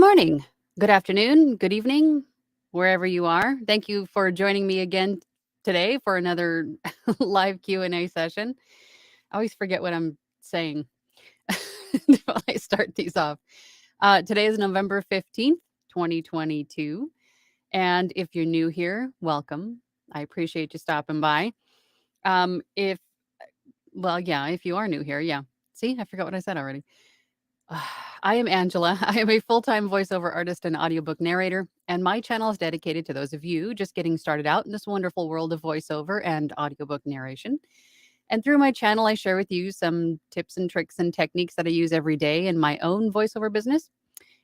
morning, good afternoon, good evening, wherever you are. Thank you for joining me again today for another live Q&A session. I always forget what I'm saying while I start these off. Today is November 15th, 2022. And if you're new here, welcome. I appreciate you stopping by. If if you are new here, yeah. See, I forgot what I said already. I am Angela. I am a full-time voiceover artist and audiobook narrator, and my channel is dedicated to those of you just getting started out in this wonderful world of voiceover and audiobook narration. And through my channel, I share with you some tips and tricks and techniques that I use every day in my own voiceover business.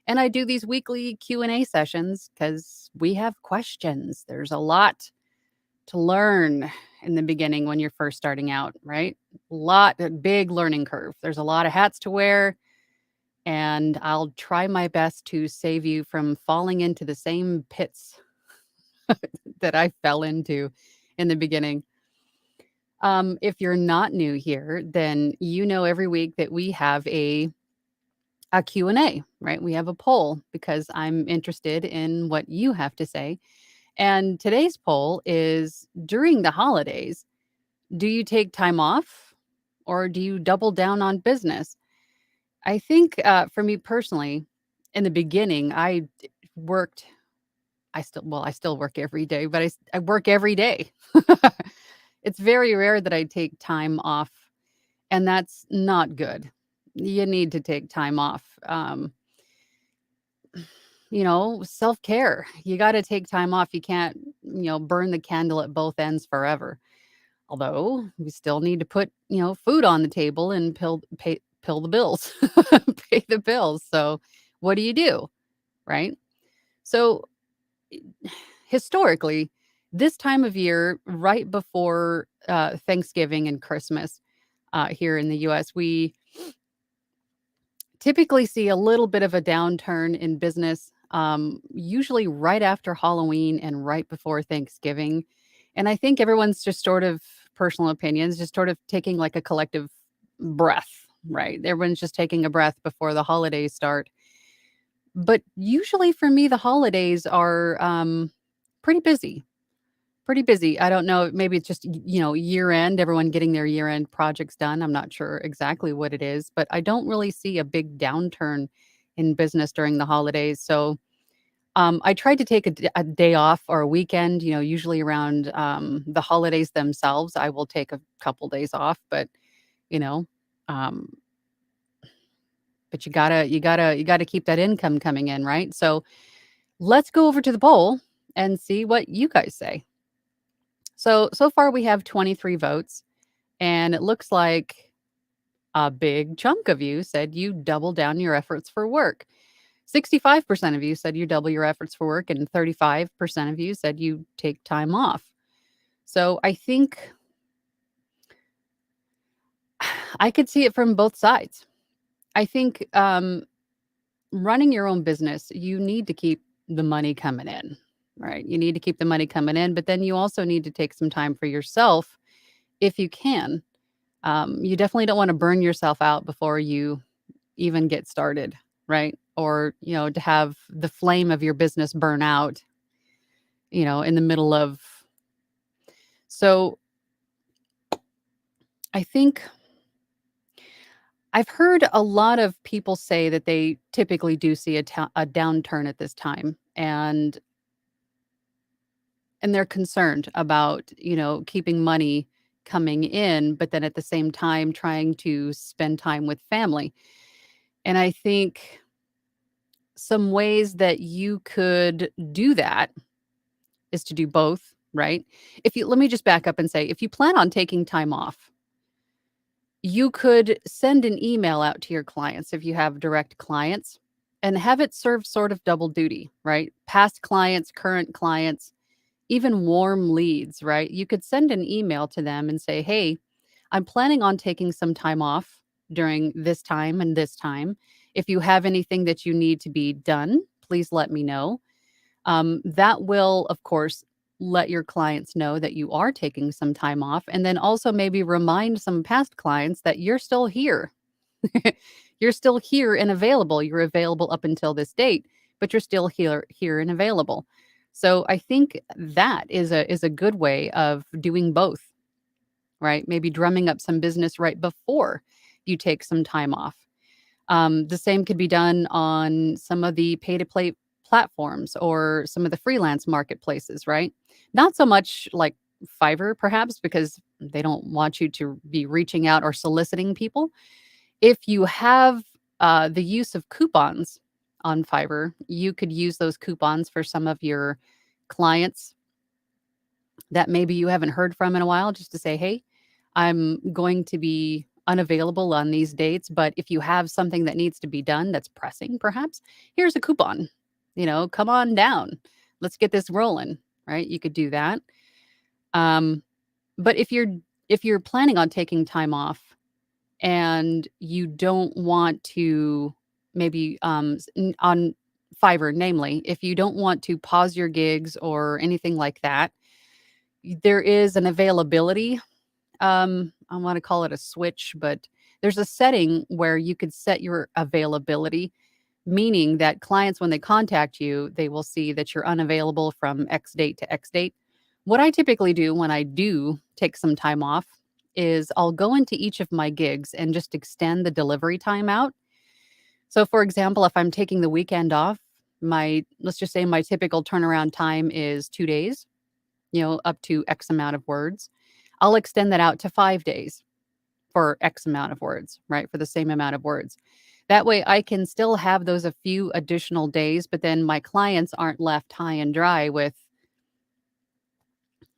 And I do these weekly Q&A sessions because we have questions. There's a lot to learn in the beginning when you're first starting out, right? A big learning curve. There's a lot of hats to wear, and I'll try my best to save you from falling into the same pits that I fell into in the beginning. If you're not new here, then you know every week that we have a Q&A, right? We have a poll because I'm interested in what you have to say. And today's poll is, during the holidays, do you take time off or do you double down on business? I think for me personally, in the beginning, worked. I still work every day, but I work every day. It's very rare that I take time off, and that's not good. You need to take time off. Self-care. You got to take time off. You can't, burn the candle at both ends forever. Although we still need to put, food on the table and pill the bills, pay the bills. So what do? Right? So historically, this time of year, right before Thanksgiving and Christmas here in the US, we typically see a little bit of a downturn in business, usually right after Halloween and right before Thanksgiving. And I think everyone's just sort of personal opinions, just sort of taking like a collective breath, right? Everyone's just taking a breath before the holidays start. But usually for me, the holidays are pretty busy. Pretty busy. I don't know, maybe it's just, year end, everyone getting their year end projects done. I'm not sure exactly what it is, but I don't really see a big downturn in business during the holidays. So I tried to take a day off or a weekend, usually around the holidays themselves. I will take a couple days off, but, you know, um, but you gotta keep that income coming in, right? So let's go over to the poll and see what you guys say. So far we have 23 votes, and it looks like a big chunk of you said you double down your efforts for work. 65% of you said you double your efforts for work, and 35% of you said you take time off. So I think I could see it from both sides. I think running your own business, you need to keep the money coming in, right? You need to keep the money coming in, but then you also need to take some time for yourself if you can. You definitely don't want to burn yourself out before you even get started, right? Or, to have the flame of your business burn out, in the middle of. So I think I've heard a lot of people say that they typically do see a downturn at this time, and they're concerned about, keeping money coming in, but then at the same time trying to spend time with family. And I think some ways that you could do that is to do both, right? Let me just back up and say, if you plan on taking time off, you could send an email out to your clients if you have direct clients and have it serve sort of double duty, right? Past clients, current clients, even warm leads, right? You could send an email to them and say, hey, I'm planning on taking some time off during this time and this time. If you have anything that you need to be done, please let me know. That will, of course, let your clients know that you are taking some time off, and then also maybe remind some past clients that you're still here. You're still here and available. You're available up until this date. but you're still here and available. So I think that is a good way of doing both, right? Maybe drumming up some business right before you take some time off. The same could be done on some of the pay to play platforms or some of the freelance marketplaces, right? Not so much like Fiverr, perhaps, because they don't want you to be reaching out or soliciting people. If you have the use of coupons on Fiverr, you could use those coupons for some of your clients that maybe you haven't heard from in a while, just to say, hey, I'm going to be unavailable on these dates, but if you have something that needs to be done that's pressing, perhaps, here's a coupon. Come on down. Let's get this rolling, right? You could do that. Um, but if you're planning on taking time off and you don't want to maybe on Fiverr, namely, if you don't want to pause your gigs or anything like that, there is an availability. I want to call it a switch, but there's a setting where you could set your availability, meaning that clients, when they contact you, they will see that you're unavailable from X date to X date. What I typically do when I do take some time off is I'll go into each of my gigs and just extend the delivery time out. So, for example, if I'm taking the weekend off, let's just say my typical turnaround time is 2 days, up to X amount of words. I'll extend that out to 5 days for X amount of words, right? For the same amount of words. That way I can still have those a few additional days, but then my clients aren't left high and dry with,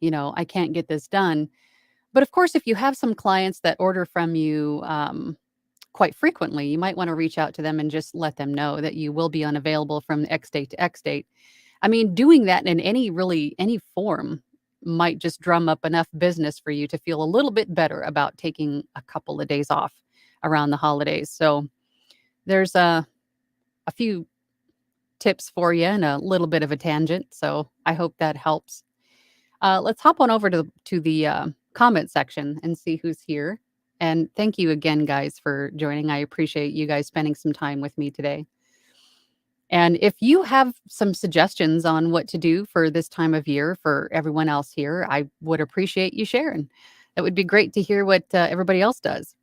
I can't get this done. But of course, if you have some clients that order from you quite frequently, you might want to reach out to them and just let them know that you will be unavailable from X date to X date. I mean, doing that in any form might just drum up enough business for you to feel a little bit better about taking a couple of days off around the holidays. So there's a few tips for you and a little bit of a tangent. So I hope that helps. Let's hop on over to the comment section and see who's here. And thank you again, guys, for joining. I appreciate you guys spending some time with me today. And if you have some suggestions on what to do for this time of year for everyone else here, I would appreciate you sharing. It would be great to hear what everybody else does.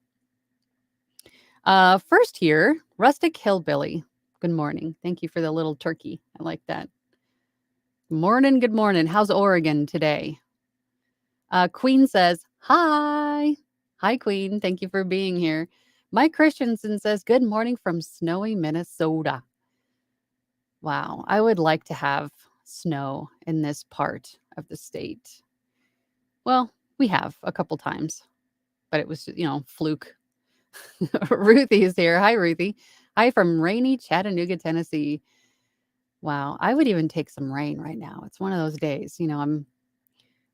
First here, Rustic Hillbilly. Good morning. Thank you for the little turkey. I like that. Morning, good morning. How's Oregon today? Queen says, hi. Hi, Queen. Thank you for being here. Mike Christensen says, good morning from snowy Minnesota. Wow, I would like to have snow in this part of the state. Well, we have a couple times, but it was, fluke. Ruthie is here. Hi, Ruthie. Hi from rainy Chattanooga, Tennessee. Wow, I would even take some rain right now. It's one of those days, I'm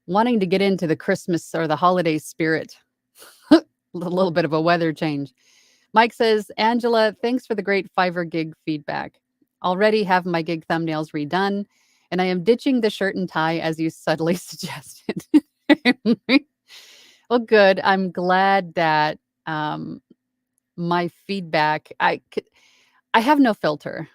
wanting to get into the Christmas or the holiday spirit. A little bit of a weather change. Mike says, Angela, thanks for the great Fiverr gig feedback. Already have my gig thumbnails redone, and I am ditching the shirt and tie as you subtly suggested. Well, good. I'm glad that my feedback, I have no filter.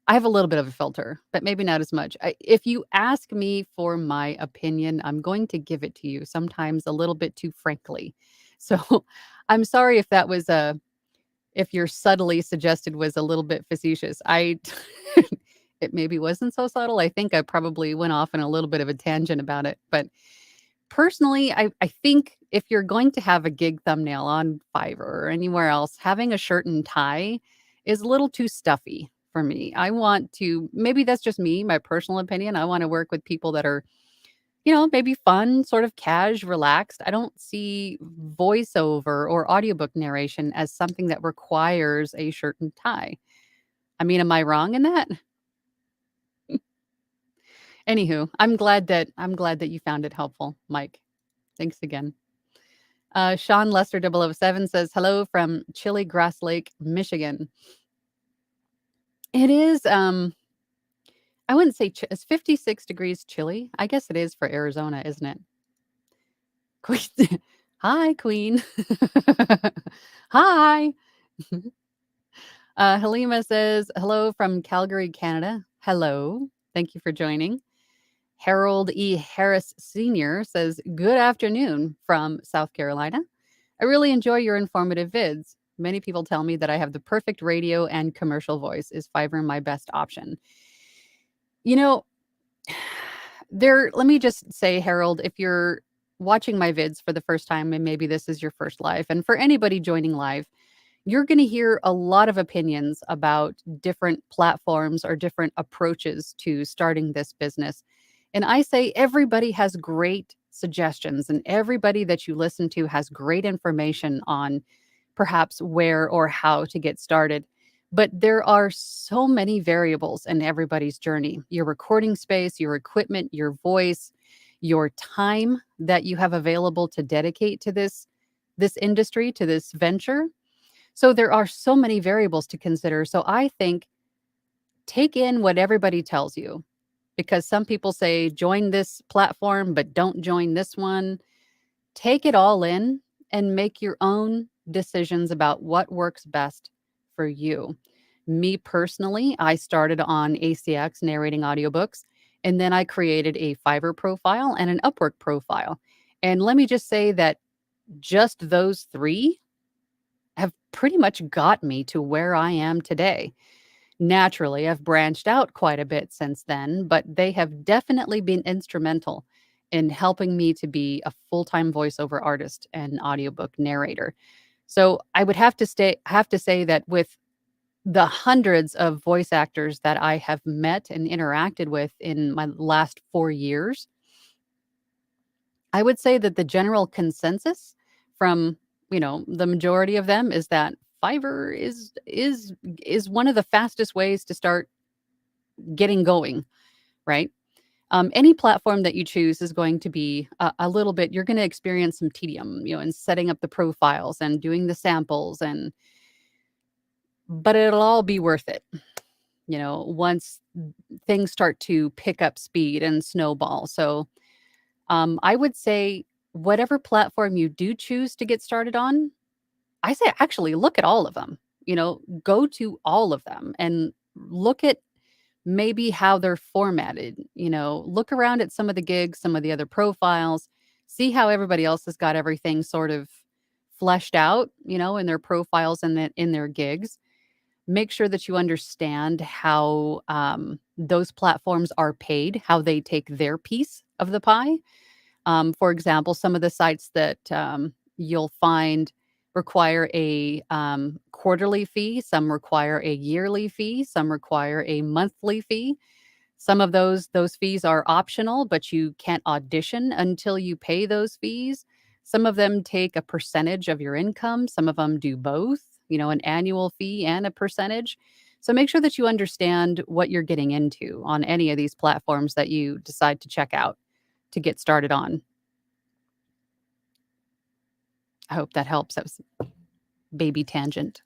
I have a little bit of a filter, but maybe not as much. If you ask me for my opinion, I'm going to give it to you, sometimes a little bit too frankly. So I'm sorry if that was if your subtly suggested was a little bit facetious. It maybe wasn't so subtle. I think I probably went off in a little bit of a tangent about it. But personally, I think if you're going to have a gig thumbnail on Fiverr or anywhere else, having a shirt and tie is a little too stuffy for me. I want to, maybe that's just me, my personal opinion. I want to work with people that are, maybe fun, sort of cash, relaxed. I don't see voiceover or audiobook narration as something that requires a shirt and tie. I mean, am I wrong in that? Anywho, I'm glad that you found it helpful, Mike. Thanks again. Sean Lester 007 says, hello from chilly Grass Lake, Michigan. It is, I wouldn't say it's 56 degrees chilly. I guess it is for Arizona, isn't it? Queen. Hi, Queen. Hi. Halima says, hello from Calgary, Canada. Hello. Thank you for joining. Harold E. Harris Sr. says, good afternoon from South Carolina. I really enjoy your informative vids. Many people tell me that I have the perfect radio and commercial voice. Is Fiverr my best option? You know, let me just say, Harold, if you're watching my vids for the first time and maybe this is your first live, and for anybody joining live, you're going to hear a lot of opinions about different platforms or different approaches to starting this business. And I say everybody has great suggestions, and everybody that you listen to has great information on perhaps where or how to get started. But there are so many variables in everybody's journey: your recording space, your equipment, your voice, your time that you have available to dedicate to this industry, to this venture. So there are so many variables to consider. So I think take in what everybody tells you, because some people say join this platform, but don't join this one. Take it all in and make your own decisions about what works best for you. Me personally, I started on ACX narrating audiobooks, and then I created a Fiverr profile and an Upwork profile. And let me just say that just those three have pretty much got me to where I am today. Naturally, I've branched out quite a bit since then, but they have definitely been instrumental in helping me to be a full-time voiceover artist and audiobook narrator. So I would have to say that with the hundreds of voice actors that I have met and interacted with in my last 4 years, I would say that the general consensus from, the majority of them is that Fiverr is one of the fastest ways to start getting going, right? Any platform that you choose is going to be a little bit, you're going to experience some tedium, in setting up the profiles and doing the samples, but it'll all be worth it, once things start to pick up speed and snowball. So I would say whatever platform you do choose to get started on, I say actually look at all of them. Go to all of them and look at maybe how they're formatted. Look around at some of the gigs, some of the other profiles, see how everybody else has got everything sort of fleshed out, in their profiles and in their gigs. Make sure that you understand how those platforms are paid, how they take their piece of the pie. For example, some of the sites that you'll find require a quarterly fee, some require a yearly fee, some require a monthly fee. Some of those fees are optional, but you can't audition until you pay those fees. Some of them take a percentage of your income. Some of them do both, an annual fee and a percentage. So make sure that you understand what you're getting into on any of these platforms that you decide to check out to get started on. I hope that helps. That was a baby tangent.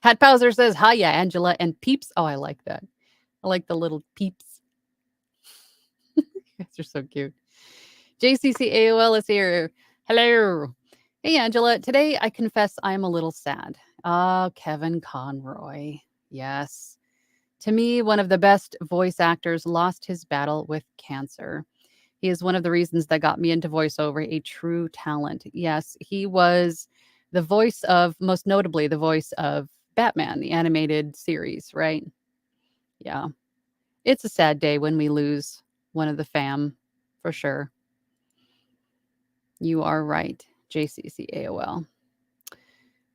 Hat Powser says, hiya, Angela and peeps. Oh, I like that. I like the little peeps. You guys are so cute. JCC AOL is here. Hello. Hey, Angela. Today, I confess I am a little sad. Ah, Kevin Conroy. Yes. To me, one of the best voice actors lost his battle with cancer. He is one of the reasons that got me into voiceover, a true talent. Yes, he was the voice of, most notably, the voice of Batman, the animated series, right? Yeah. It's a sad day when we lose one of the fam, for sure. You are right, JCC AOL.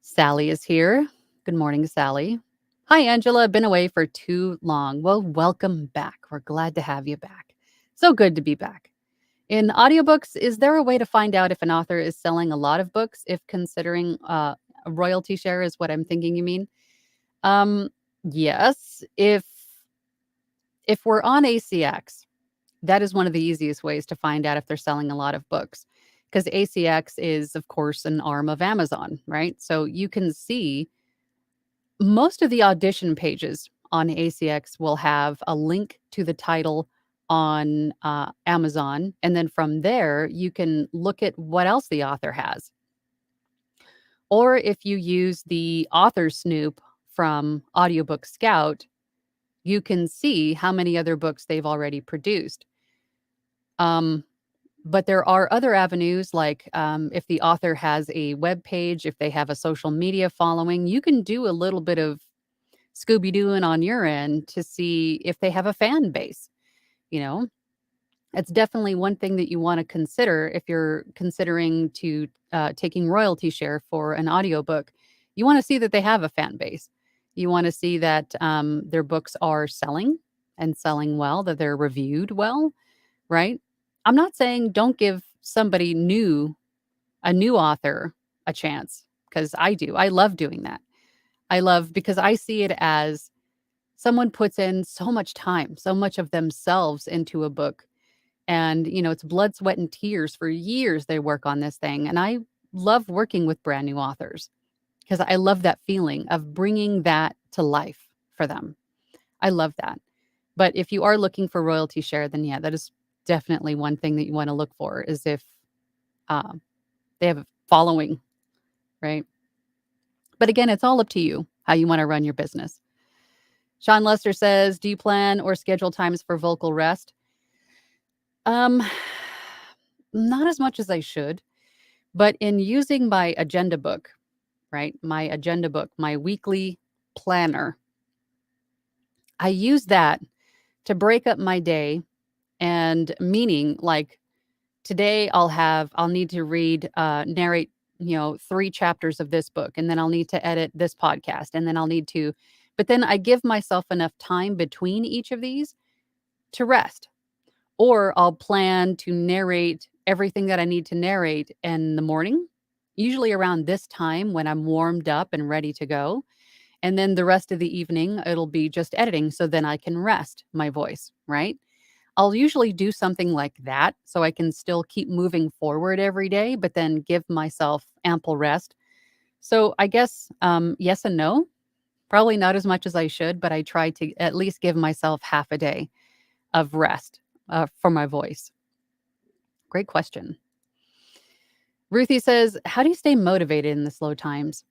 Sally is here. Good morning, Sally. Hi, Angela. Been away for too long. Well, welcome back. We're glad to have you back. So good to be back. In audiobooks, is there a way to find out if an author is selling a lot of books, if considering a royalty share is what I'm thinking you mean? Yes. If we're on ACX, that is one of the easiest ways to find out if they're selling a lot of books, because ACX is, of course, an arm of Amazon, right? So you can see most of the audition pages on ACX will have a link to the title on Amazon. And then from there, you can look at what else the author has. Or if you use the author snoop from Audiobook Scout, you can see how many other books they've already produced. But there are other avenues like if the author has a web page, if they have a social media following, you can do a little bit of Scooby Dooing on your end to see if they have a fan base. You know, it's definitely one thing that you want to consider if you're considering to taking royalty share for an audiobook. You want to see that they have a fan base. You want to see that their books are selling and selling well, that they're reviewed well, right? I'm not saying don't give somebody new, a new author, a chance, because I do. I love doing that. I love because I see it as someone puts in so much time, so much of themselves into a book. And, it's blood, sweat, and tears for years they work on this thing. And I love working with brand new authors because I love that feeling of bringing that to life for them. I love that. But if you are looking for royalty share, then yeah, that is definitely one thing that you want to look for is if um, they have a following, right? But again, it's all up to you how you want to run your business. Sean Lester says, do you plan or schedule times for vocal rest? Um, not as much as I should, but in using my agenda book, right? My agenda book, my weekly planner, I use that to break up my day and meaning like today I'll need to read, narrate, 3 chapters of this book, and then I'll need to edit this podcast, and then I'll need to but then I give myself enough time between each of these to rest. Or I'll plan to narrate everything that I need to narrate in the morning, usually around this time when I'm warmed up and ready to go. And then the rest of the evening, it'll be just editing so then I can rest my voice, right? I'll usually do something like that so I can still keep moving forward every day, but then give myself ample rest. So I guess yes and no. Probably not as much as I should, but I try to at least give myself half a day of rest for my voice. Great question. Ruthie says, how do you stay motivated in the slow times?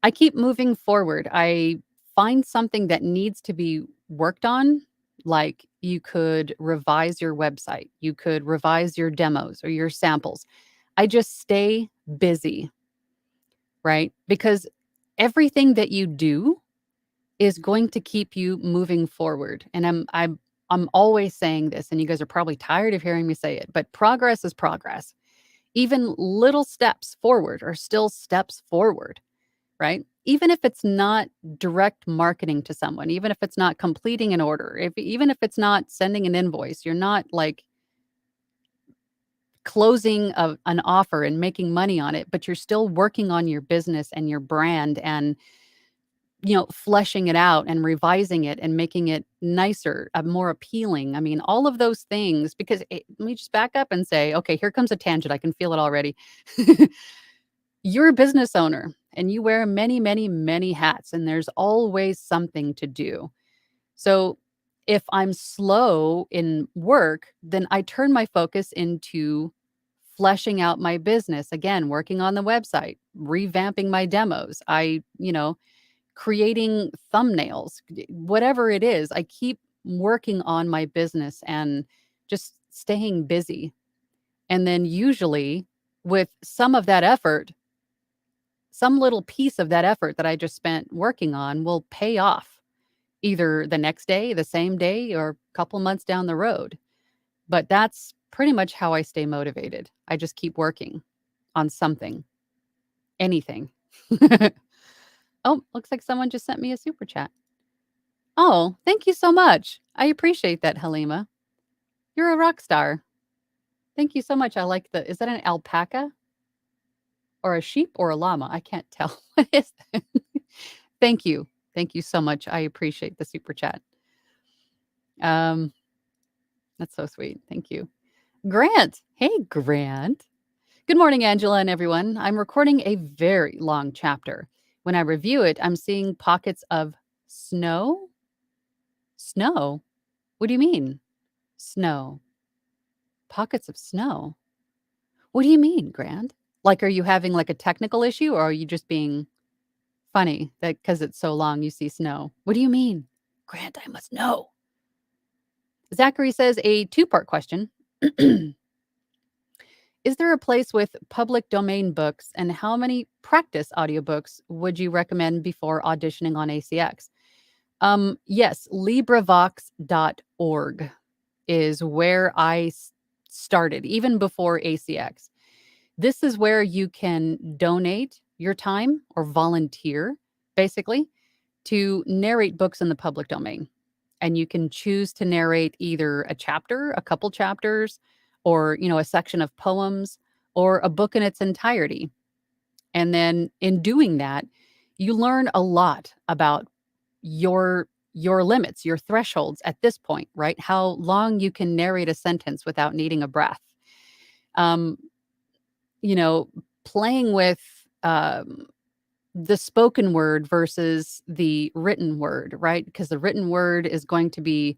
I keep moving forward. I find something that needs to be worked on. Like you could revise your website, you could revise your demos or your samples. I just stay busy, right? Because everything that you do is going to keep you moving forward. And I'm always saying this, and you guys are probably tired of hearing me say it, but progress is progress. Even little steps forward are still steps forward, right? Even if it's not direct marketing to someone, even if it's not completing an order, even if it's not sending an invoice, you're not like closing an offer and making money on it, but you're still working on your business and your brand and fleshing it out and revising it and making it nicer, more appealing. I mean, all of those things, because let me just back up and say, okay, here comes a tangent. I can feel it already. You're a business owner and you wear many, many, many hats, and there's always something to do. So if I'm slow in work, then I turn my focus into fleshing out my business. Again, working on the website, revamping my demos. Creating thumbnails, whatever it is, I keep working on my business and just staying busy. And then usually with some of that effort, some little piece of that effort that I just spent working on will pay off either the next day, the same day, or a couple months down the road. But that's pretty much how I stay motivated. I just keep working on something, anything. Oh, looks like someone just sent me a super chat. Oh, thank you so much. I appreciate that, Halima. You're a rock star. Thank you so much. I like is that an alpaca or a sheep or a llama? I can't tell. What is that? Thank you. Thank you so much. I appreciate the super chat. Um, that's so sweet. Thank you. Grant. Hey, Grant. Good morning, Angela and everyone. I'm recording a very long chapter. When I review it, I'm seeing pockets of snow. Snow? What do you mean? Snow. Pockets of snow. What do you mean, Grant? Like, are you having like a technical issue, or are you just being funny that because it's so long you see snow? What do you mean? Grant, I must know. Zachary says a two-part question. Is there a place with public domain books, and how many practice audiobooks would you recommend before auditioning on ACX? Yes, LibriVox.org is where I started, even before ACX. This is where you can donate your time or volunteer, basically, to narrate books in the public domain. And you can choose to narrate either a chapter, a couple chapters, or, a section of poems, or a book in its entirety. And then in doing that, you learn a lot about your limits, your thresholds at this point, right? How long you can narrate a sentence without needing a breath. Um, you know, playing with the spoken word versus the written word, right? Because the written word is going to be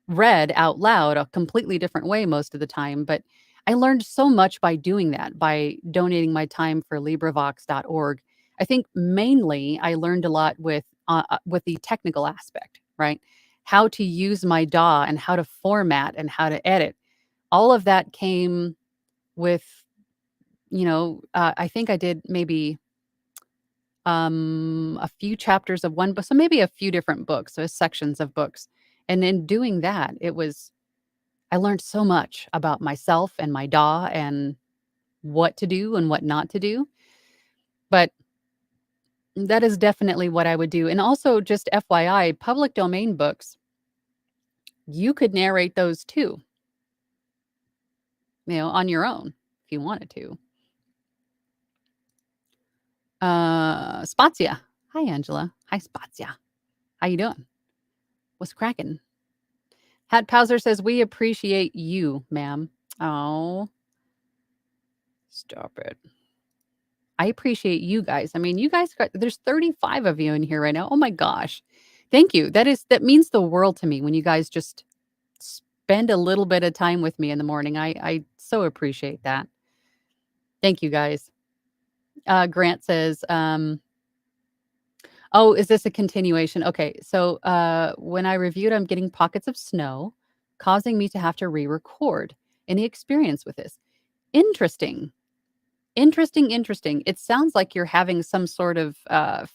read out loud a completely different way most of the time. But I learned so much by doing that, by donating my time for LibriVox.org. I think mainly I learned a lot with the technical aspect, right? How to use my DAW and how to format and how to edit. All of that came with, I think I did maybe a few chapters of one book, so maybe a few different books, so sections of books. And in doing that, I learned so much about myself and my DAW and what to do and what not to do. But that is definitely what I would do. And also, just FYI, public domain books, you could narrate those too, on your own if you wanted to. Spazia. Hi, Angela. Hi, Spazia. How you doing? What's cracking? Hat Powser says, we appreciate you, ma'am. Oh, stop it. I appreciate you guys. I mean, you guys there's 35 of you in here right now. Oh my gosh. Thank you. That means the world to me when you guys just spend a little bit of time with me in the morning. I so appreciate that. Thank you guys. Grant says, oh, is this a continuation? Okay. So when I reviewed, I'm getting pockets of snow, causing me to have to re-record. Any experience with this? Interesting. Interesting. It sounds like you're having some sort of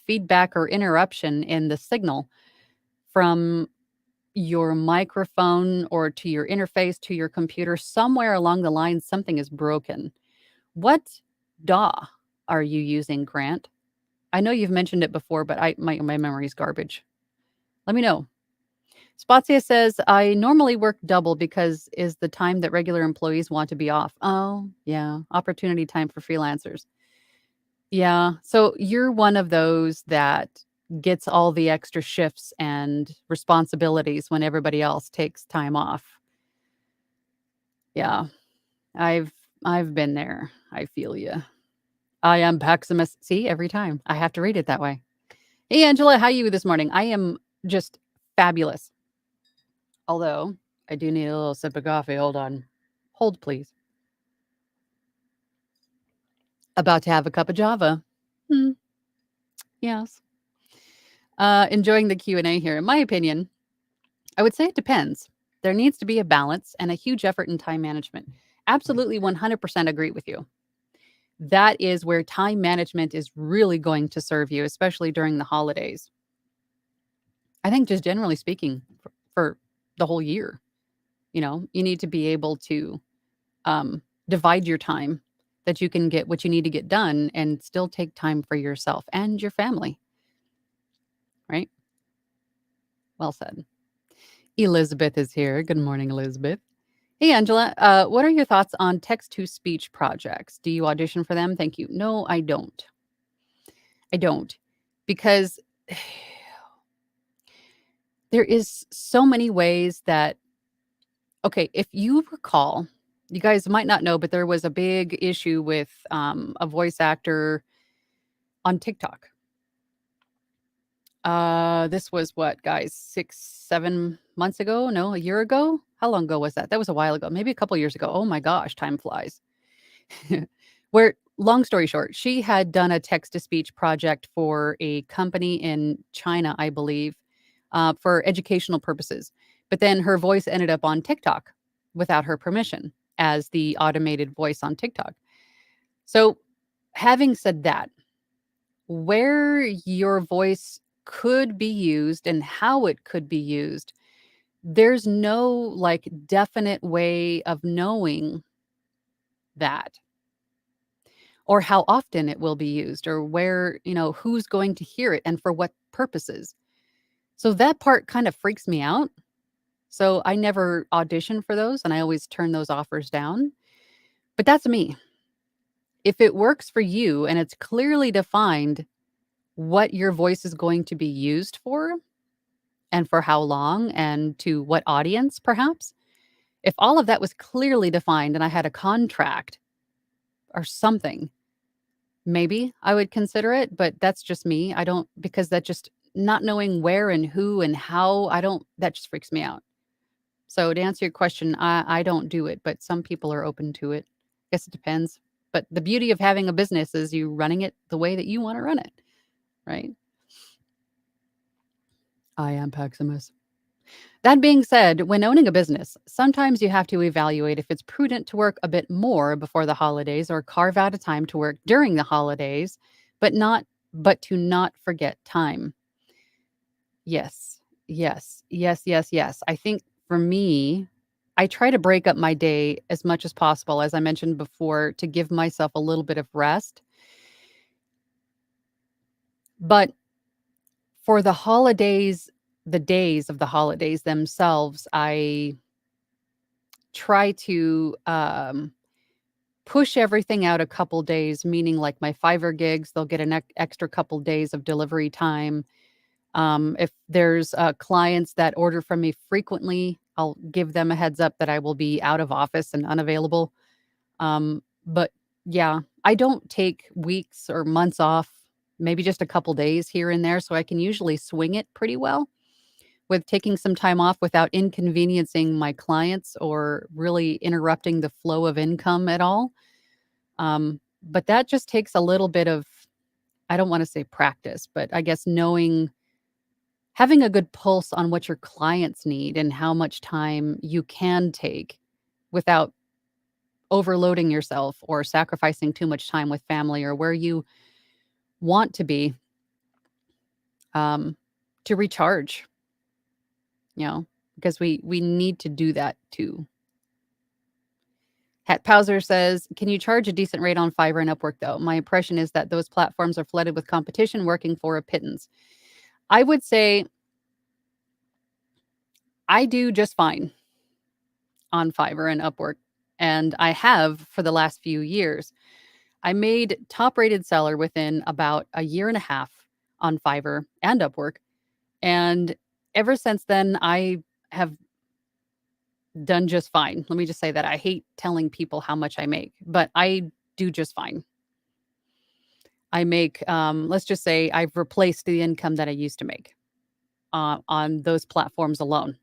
feedback or interruption in the signal from your microphone or to your interface to your computer. Somewhere along the line, something is broken. What DAW are you using, Grant? I know you've mentioned it before, but my memory's garbage. Let me know. Spazia says, I normally work double because is the time that regular employees want to be off. Oh, yeah. Opportunity time for freelancers. Yeah. So you're one of those that gets all the extra shifts and responsibilities when everybody else takes time off. Yeah. I've been there. I feel you. I am Paximus. See, every time I have to read it that way. Hey, Angela, how are you this morning? I am just fabulous. Although I do need a little sip of coffee. Hold on. Hold, please. About to have a cup of Java. Yes. Enjoying the Q&A here. In my opinion, I would say it depends. There needs to be a balance and a huge effort in time management. Absolutely 100% agree with you. That is where time management is really going to serve you, especially during the holidays. I think just generally speaking for the whole year, you need to be able to divide your time that you can get what you need to get done and still take time for yourself and your family. Right? Well said. Elizabeth is here. Good morning, Elizabeth. Hey, Angela, what are your thoughts on text-to-speech projects? Do you audition for them? Thank you. No, I don't. I don't. Because there is so many ways that okay, if you recall, you guys might not know, but there was a big issue with a voice actor on TikTok. This was what, guys, 6, 7 months ago? No, a year ago? How long ago was that? That was a while ago, maybe a couple years ago. Oh my gosh, time flies. Where long story short, she had done a text to speech project for a company in China, I believe, for educational purposes. But then her voice ended up on TikTok without her permission as the automated voice on TikTok. So, having said that, where your voice could be used and how it could be used, there's no like definite way of knowing that or how often it will be used or where, who's going to hear it and for what purposes. So that part kind of freaks me out. So I never audition for those and I always turn those offers down. But that's me. If it works for you and it's clearly defined what your voice is going to be used for and for how long and to what audience, perhaps, if all of that was clearly defined and I had a contract or something, maybe I would consider it, but that's just me. I don't because that just not knowing where and who and how, I don't that just freaks me out. So to answer your question, I don't do it, but some people are open to it. Guess it depends. But the beauty of having a business is you running it the way that you want to run it, right? I am Paximus. That being said, when owning a business, sometimes you have to evaluate if it's prudent to work a bit more before the holidays or carve out a time to work during the holidays, but to not forget time. Yes. Yes. Yes, yes, yes. I think for me, I try to break up my day as much as possible, as I mentioned before, to give myself a little bit of rest. But for the holidays, the days of the holidays themselves, I try to push everything out a couple days, meaning like my Fiverr gigs, they'll get an extra couple days of delivery time. If there's clients that order from me frequently, I'll give them a heads up that I will be out of office and unavailable. But yeah, I don't take weeks or months off, maybe just a couple days here and there. So I can usually swing it pretty well with taking some time off without inconveniencing my clients or really interrupting the flow of income at all. But that just takes a little bit of, I don't want to say practice, but I guess having a good pulse on what your clients need and how much time you can take without overloading yourself or sacrificing too much time with family or where you want to be um, to recharge, because we need to do that too. Hat Powser says, "Can you charge a decent rate on Fiverr and Upwork though? My impression is that those platforms are flooded with competition working for a pittance." I would say I do just fine on Fiverr and Upwork, and I have for the last few years. I made top rated seller within about a year and a half on Fiverr and Upwork. And ever since then, I have done just fine. Let me just say that I hate telling people how much I make, but I do just fine. I make, let's just say I've replaced the income that I used to make on those platforms alone.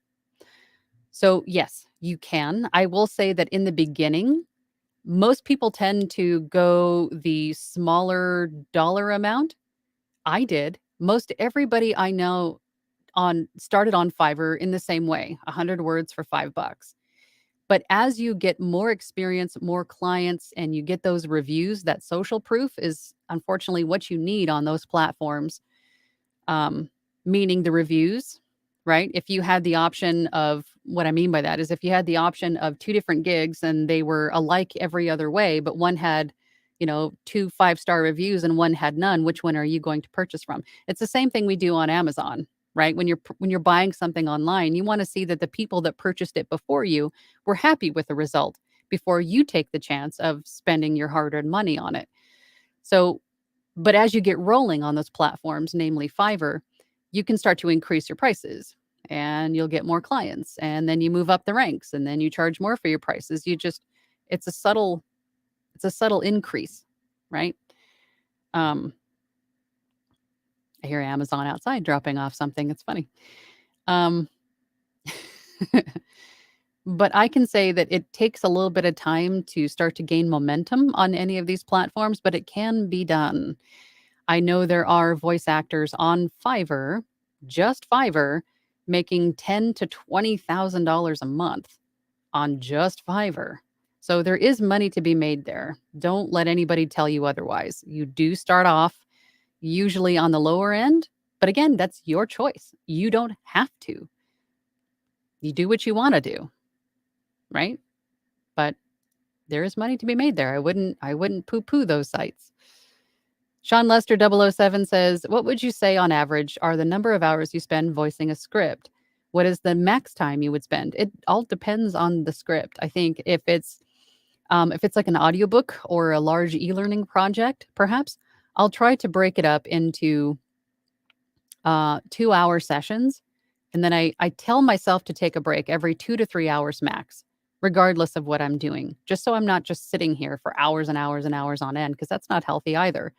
So, yes, you can. I will say that in the beginning, most people tend to go the smaller dollar amount. I did. Most everybody I know on started on Fiverr in the same way, 100 words for $5. But as you get more experience, more clients, and you get those reviews, that social proof is unfortunately what you need on those platforms, um, meaning the reviews, right? If you had the option of what I mean by that is if you had the option of two different gigs and they were alike every other way, but one had, two 5-star reviews and one had none, which one are you going to purchase from? It's the same thing we do on Amazon, right? When you're buying something online, you want to see that the people that purchased it before you were happy with the result before you take the chance of spending your hard-earned money on it. So but as you get rolling on those platforms, namely Fiverr, you can start to increase your prices and you'll get more clients and then you move up the ranks and then you charge more for your prices. It's a subtle increase, right? Um, I hear Amazon outside dropping off something. It's funny. Um, But I can say that it takes a little bit of time to start to gain momentum on any of these platforms, but it can be done. I know there are voice actors on Fiverr, just Fiverr, making $10,000 to $20,000 a month on just Fiverr. So there is money to be made there. Don't let anybody tell you otherwise. You do start off usually on the lower end, but again, that's your choice. You don't have to. You do what you want to do, right? But there is money to be made there. I wouldn't poo-poo those sites. Sean Lester 007 says, "What would you say on average are the number of hours you spend voicing a script? What is the max time you would spend?" It all depends on the script. I think if it's like an audiobook or a large e-learning project, perhaps I'll try to break it up into 2-hour sessions, and then I tell myself to take a break every 2 to 3 hours max, regardless of what I'm doing, just so I'm not just sitting here for hours and hours and hours on end, because that's not healthy either.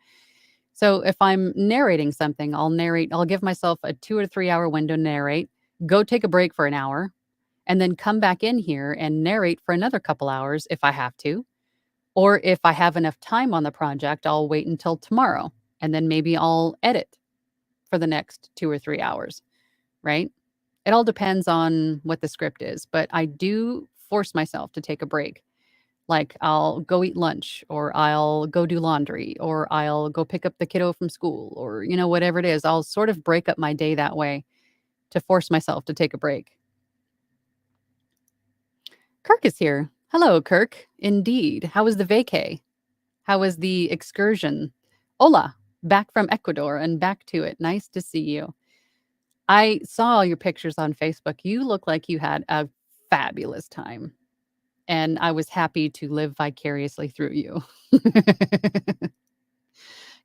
So if I'm narrating something, I'll give myself a 2 or 3 hour window to narrate, go take a break for an hour, and then come back in here and narrate for another couple hours if I have to. Or if I have enough time on the project, I'll wait until tomorrow, and then maybe I'll edit for the next 2 or 3 hours, right? It all depends on what the script is, but I do force myself to take a break. Like, I'll go eat lunch, or I'll go do laundry, or I'll go pick up the kiddo from school, or, whatever it is. I'll sort of break up my day that way to force myself to take a break. Kirk is here. Hello, Kirk. Indeed. How was the vacay? How was the excursion? Hola, back from Ecuador and back to it. Nice to see you. I saw your pictures on Facebook. You look like you had a fabulous time, and I was happy to live vicariously through you.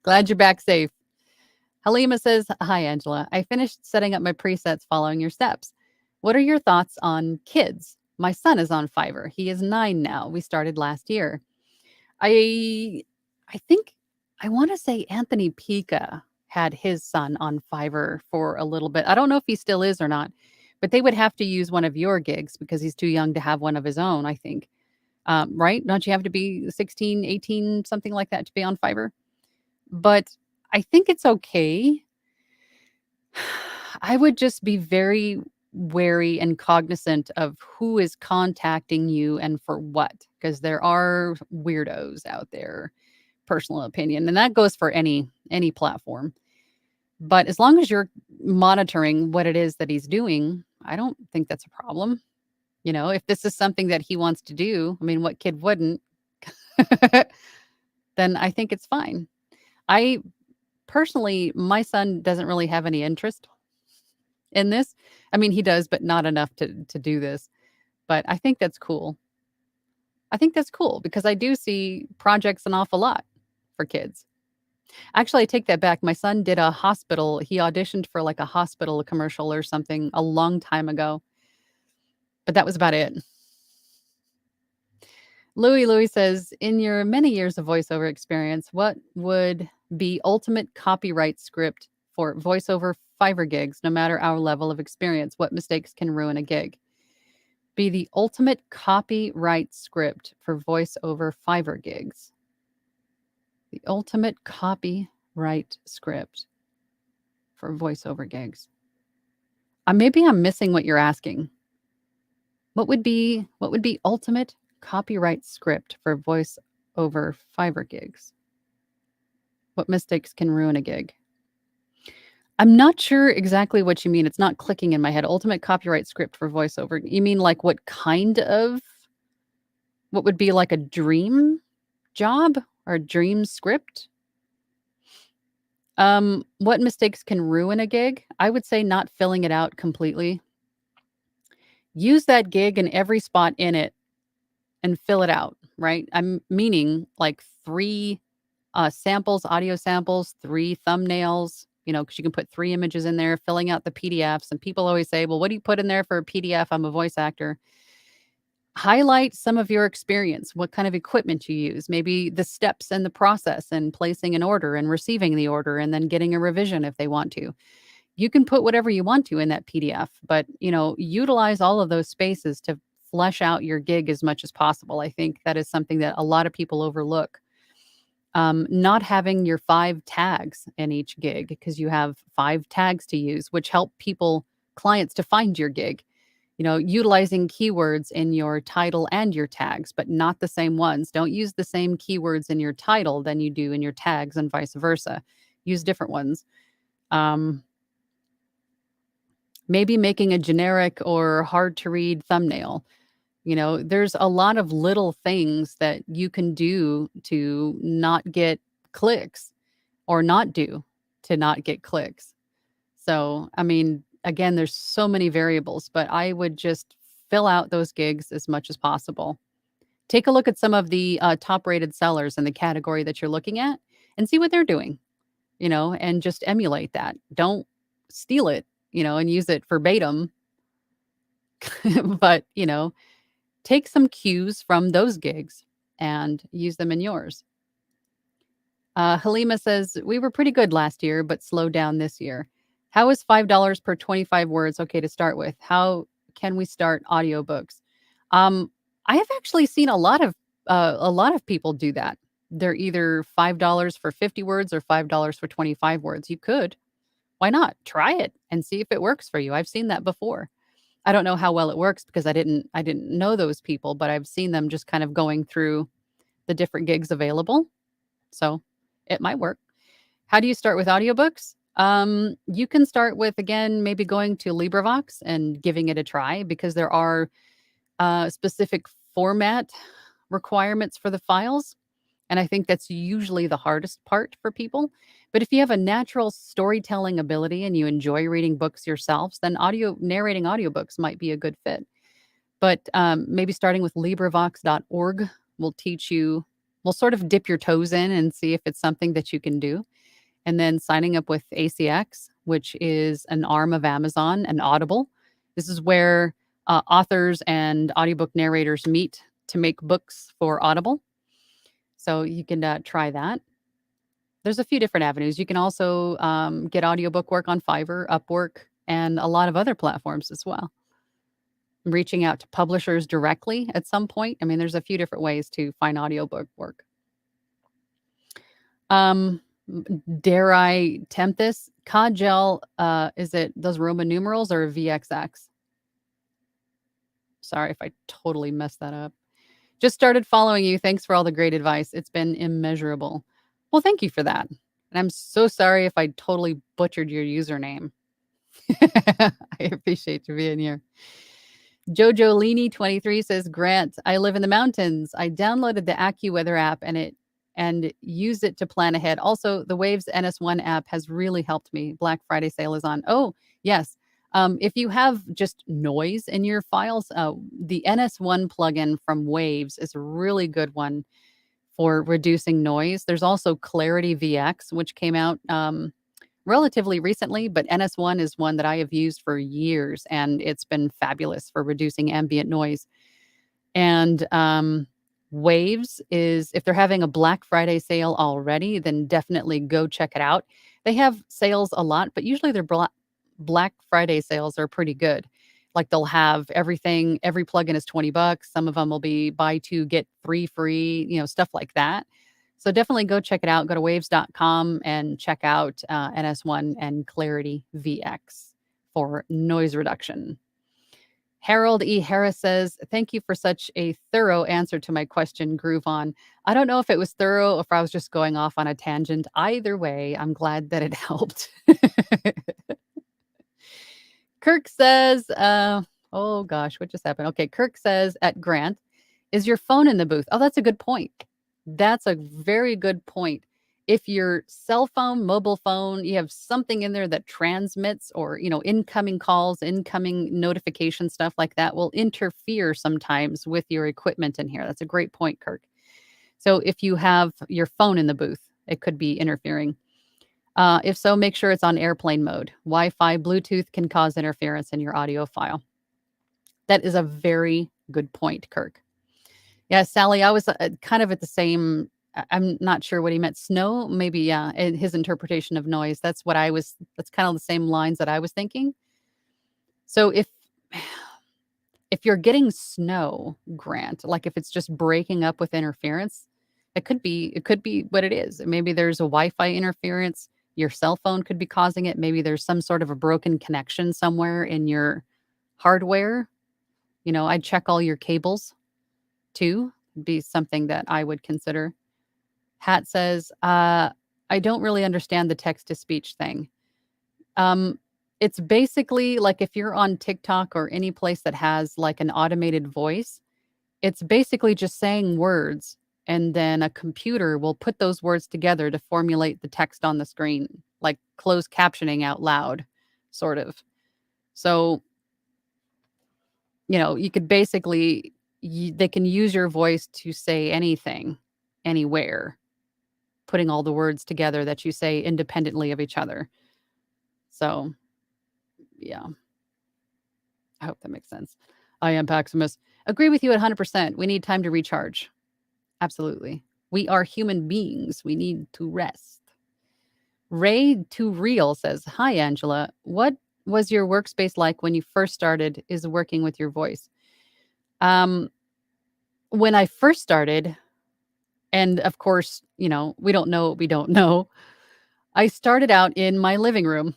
Glad you're back safe. Halima says, "Hi, Angela. I finished setting up my presets following your steps. What are your thoughts on kids? My son is on Fiverr. He is 9 now. We started last year. I I think I want to say Anthony Pica had his son on Fiverr for a little bit. I don't know if he still is or not, but they would have to use one of your gigs because he's too young to have one of his own, I think. Right? Don't you have to be 16, 18, something like that to be on Fiverr? But I think it's okay. I would just be very wary and cognizant of who is contacting you and for what, because there are weirdos out there. Personal opinion, and that goes for any platform. But as long as you're monitoring what it is that he's doing, I don't think that's a problem. If this is something that he wants to do, I mean, what kid wouldn't? Then I think it's fine. I personally, my son doesn't really have any interest in this. I mean, he does, but not enough to do this. But I think that's cool. I think that's cool because I do see projects an awful lot for kids. Actually, I take that back. My son did a hospital. He auditioned for like a hospital commercial or something a long time ago, but that was about it. Louis says, "In your many years of voiceover experience, what would be ultimate copyright script for voiceover Fiverr gigs, no matter our level of experience? What mistakes can ruin a gig?" Be the ultimate copyright script for voiceover Fiverr gigs. The ultimate copyright script for voiceover gigs. Maybe I'm missing what you're asking. What would be ultimate copyright script for voiceover Fiverr gigs? What mistakes can ruin a gig? I'm not sure exactly what you mean. It's not clicking in my head. Ultimate copyright script for voiceover. You mean like what would be like a dream job or a dream script? What mistakes can ruin a gig? I would say not filling it out completely. Use that gig in every spot in it and fill it out, right? I'm meaning like 3 samples, audio samples, 3 thumbnails, because you can put 3 images in there, filling out the PDFs. And people always say, "Well, what do you put in there for a PDF? I'm a voice actor." Highlight some of your experience, what kind of equipment you use, maybe the steps and the process and placing an order and receiving the order and then getting a revision if they want to. You can put whatever you want to in that PDF, but, utilize all of those spaces to flesh out your gig as much as possible. I think that is something that a lot of people overlook. Not having your 5 tags in each gig, because you have 5 tags to use, which help clients to find your gig. Utilizing keywords in your title and your tags, but not the same ones. Don't use the same keywords in your title than you do in your tags, and vice versa. Use different ones. Um, Maybe making a generic or hard to read thumbnail. There's a lot of little things that you can do to not get clicks, or not do to not get clicks. So, I mean, again, there's so many variables, but I would just fill out those gigs as much as possible. Take a look at some of the top rated sellers in the category that you're looking at and see what they're doing, and just emulate that. Don't steal it, and use it verbatim, but, take some cues from those gigs and use them in yours. Halima says, we were pretty good last year, but slowed down this year. How is $5 per 25 words okay to start with? How can we start audiobooks? I have actually seen a lot of people do that. They're either $5 for 50 words or $5 for 25 words. You could. Why not? Try it and see if it works for you. I've seen that before. I don't know how well it works because I didn't know those people, but I've seen them just kind of going through the different gigs available. So it might work. How do you start with audiobooks? You can start with, again, maybe going to LibriVox and giving it a try, because there are specific format requirements for the files. And I think that's usually the hardest part for people. But if you have a natural storytelling ability and you enjoy reading books yourselves, then narrating audiobooks might be a good fit. But maybe starting with LibriVox.org will sort of dip your toes in and see if it's something that you can do. And then signing up with ACX, which is an arm of Amazon and Audible. This is where authors and audiobook narrators meet to make books for Audible. So you can try that. There's a few different avenues. You can also get audiobook work on Fiverr, Upwork, and a lot of other platforms as well. Reaching out to publishers directly at some point. I mean, there's a few different ways to find audiobook work. Dare I tempt this? Codgel, is it those Roman numerals or VXX? Sorry if I totally messed that up. Just started following you. Thanks for all the great advice. It's been immeasurable. Well, thank you for that. And I'm so sorry if I totally butchered your username. I appreciate you being here. Jojo Leany 23 says, Grant, I live in the mountains. I downloaded the AccuWeather app and use it to plan ahead. Also, the Waves NS1 app has really helped me. Black Friday sale is on. Oh, yes. If you have just noise in your files, the NS1 plugin from Waves is a really good one for reducing noise. There's also Clarity VX, which came out relatively recently, but NS1 is one that I have used for years, and it's been fabulous for reducing ambient noise. And Waves is, if they're having a Black Friday sale already, then definitely go check it out. They have sales a lot, but usually their Black Friday sales are pretty good. Like they'll have everything, every plugin is $20. Some of them will be buy 2, get 3 free, stuff like that. So definitely go check it out. Go to waves.com and check out NS1 and Clarity VX for noise reduction. Harold E. Harris says, thank you for such a thorough answer to my question, Groove On. I don't know if it was thorough or if I was just going off on a tangent. Either way, I'm glad that it helped. Kirk says, oh gosh, what just happened? Okay, Kirk says at Grant, is your phone in the booth? Oh, that's a good point. That's a very good point. If your cell phone, mobile phone, you have something in there that transmits or, incoming calls, incoming notification, stuff like that will interfere sometimes with your equipment in here. That's a great point, Kirk. So if you have your phone in the booth, it could be interfering. If so, make sure it's on airplane mode. Wi-Fi, Bluetooth can cause interference in your audio file. That is a very good point, Kirk. Yeah, Sally, I was kind of at the same. I'm not sure what he meant. Snow, maybe, yeah. In his interpretation of noise, that's kind of the same lines that I was thinking. So if If you're getting snow, Grant, like if it's just breaking up with interference, it could be what it is. Maybe there's a Wi-Fi interference. Your cell phone could be causing it. Maybe there's some sort of a broken connection somewhere in your hardware. I'd check all your cables too. Be something that I would consider. Hat says, I don't really understand the text to speech thing. Um, it's basically like if you're on TikTok or any place that has like an automated voice, it's basically just saying words, and then a computer will put those words together to formulate the text on the screen, like closed captioning out loud, sort of. So, you could basically, they can use your voice to say anything, anywhere, putting all the words together that you say independently of each other. So, yeah, I hope that makes sense. I am Paximus. Agree with you at 100%. We need time to recharge. Absolutely. We are human beings. We need to rest. Ray to Real says, Hi, Angela. What was your workspace like when you first started is working with your voice? When I first started, and of course, we don't know what we don't know. I started out in my living room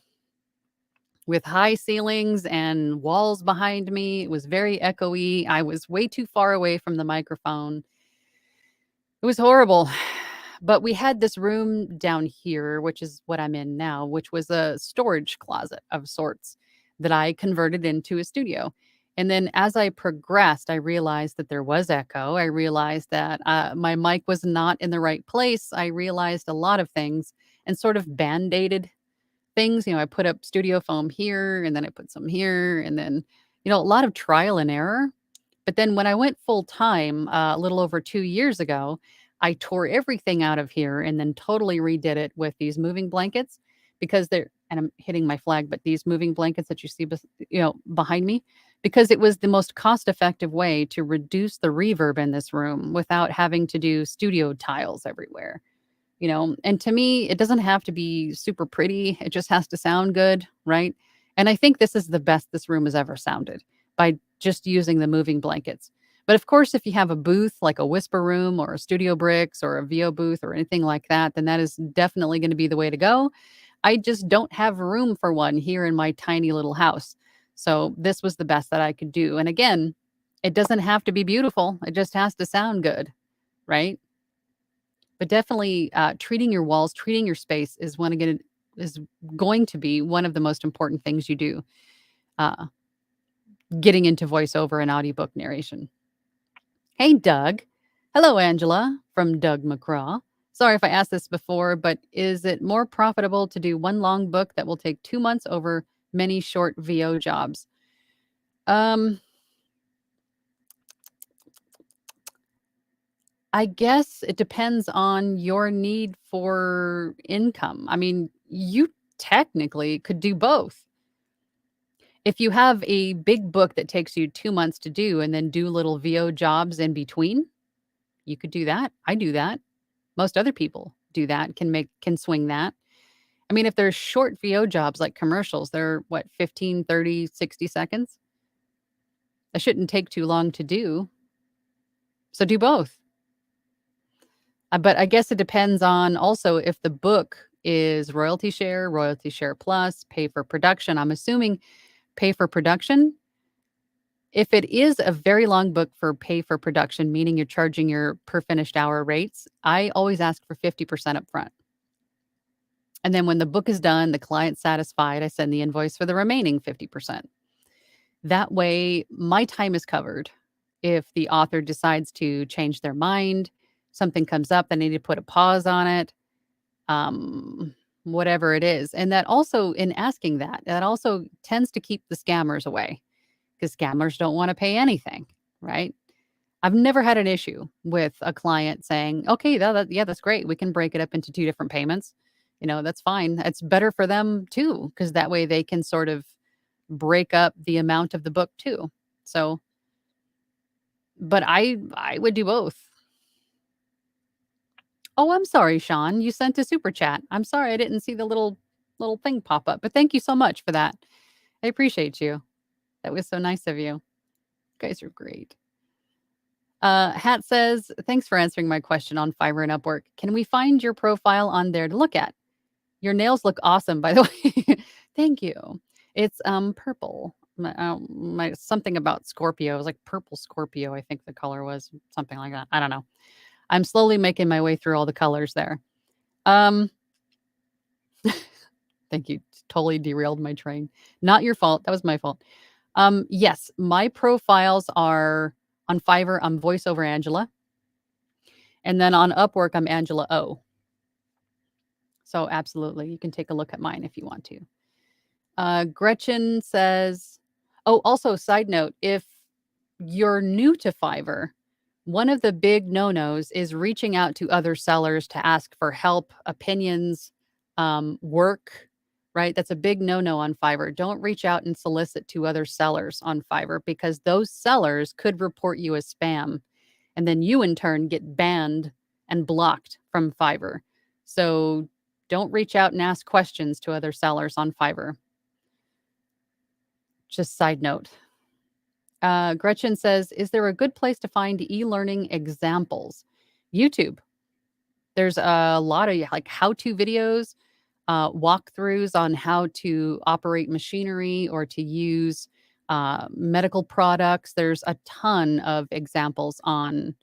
with high ceilings and walls behind me. It was very echoey. I was way too far away from the microphone. It was horrible. But we had this room down here, which is what I'm in now, which was a storage closet of sorts that I converted into a studio. And then as I progressed, I realized that there was echo. I realized that my mic was not in the right place. I realized a lot of things and sort of band-aided things. I put up studio foam here and then I put some here and then, a lot of trial and error. But then when I went full time a little over 2 years ago, I tore everything out of here and then totally redid it with these moving blankets because they're, and I'm hitting my flag, but these moving blankets that you see, behind me, because it was the most cost effective way to reduce the reverb in this room without having to do studio tiles everywhere. And to me, it doesn't have to be super pretty. It just has to sound good, right? And I think this is the best this room has ever sounded by just using the moving blankets. But of course, if you have a booth like a Whisper Room or a Studio Bricks or a VO booth or anything like that, then that is definitely going to be the way to go. I just don't have room for one here in my tiny little house. So this was the best that I could do. And again, it doesn't have to be beautiful. It just has to sound good, right? But definitely treating your walls, treating your space is going to be one of the most important things you do. Uh, Getting into voiceover and audiobook narration. Hey, Doug. Hello, Angela from Doug McCraw. Sorry if I asked this before, but is it more profitable to do one long book that will take 2 months over many short VO jobs? Um, I guess it depends on your need for income. I mean, you technically could do both. If you have a big book that takes you 2 months to do and then do little VO jobs in between, you could do that. I do that. Most other people do that, can swing that. I mean, if there's short VO jobs like commercials, they're what, 15, 30, 60 seconds? That shouldn't take too long to do. So do both. But I guess it depends on also if the book is royalty share plus, pay for production. I'm assuming pay for production. If it is a very long book for pay for production, meaning you're charging your per finished hour rates, I always ask for 50% up front. And then when the book is done, the client's satisfied, I send the invoice for the remaining 50%. That way, my time is covered. If the author decides to change their mind, something comes up, they need to put a pause on it, whatever it is. And that also, in asking that, that also tends to keep the scammers away because scammers don't want to pay anything, right? I've never had an issue with a client saying, okay, yeah, that's great. We can break it up into two different payments. That's fine. It's better for them too, because that way they can sort of break up the amount of the book too. So, but I would do both. Oh, I'm sorry, Sean. You sent a super chat. I'm sorry I didn't see the little thing pop up, but thank you so much for that. I appreciate you. That was so nice of you. guys are great. Hat says, thanks for answering my question on Fiverr and Upwork. Can we find your profile on there to look at? Your nails look awesome, by the way. Thank you. It's purple. My something about Scorpio. It was like purple Scorpio, I think the color was. Something like that. I don't know. I'm slowly making my way through all the colors there. Um Thank you. Totally derailed my train. Not your fault. That was my fault. Yes, my profiles are on Fiverr, I'm VoiceOverAngela. And then on Upwork, I'm Angela O. So absolutely, you can take a look at mine if you want to. Gretchen says, oh, also, side note, if you're new to Fiverr, one of the big no-nos is reaching out to other sellers to ask for help, opinions, work, right? That's a big no-no on Fiverr. Don't reach out and solicit to other sellers on Fiverr because those sellers could report you as spam. And then you, in turn, get banned and blocked from Fiverr. So don't reach out and ask questions to other sellers on Fiverr. Just side note. Gretchen says, is there a good place to find e-learning examples? YouTube. There's a lot of like how-to videos, walkthroughs on how to operate machinery or to use medical products. There's a ton of examples on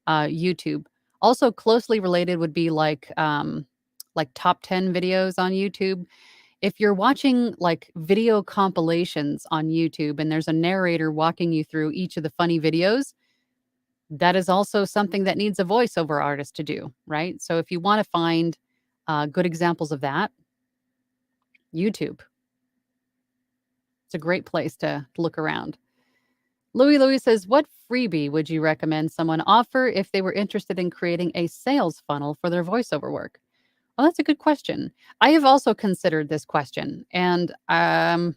YouTube. Also closely related would be like top 10 videos on YouTube. If you're watching like video compilations on YouTube and there's a narrator walking you through each of the funny videos, that is also something that needs a voiceover artist to do, right? So if you want to find good examples of that, YouTube. It's a great place to look around. Louis says, what freebie would you recommend someone offer if they were interested in creating a sales funnel for their voiceover work? Well, that's a good question. I have also considered this question, and I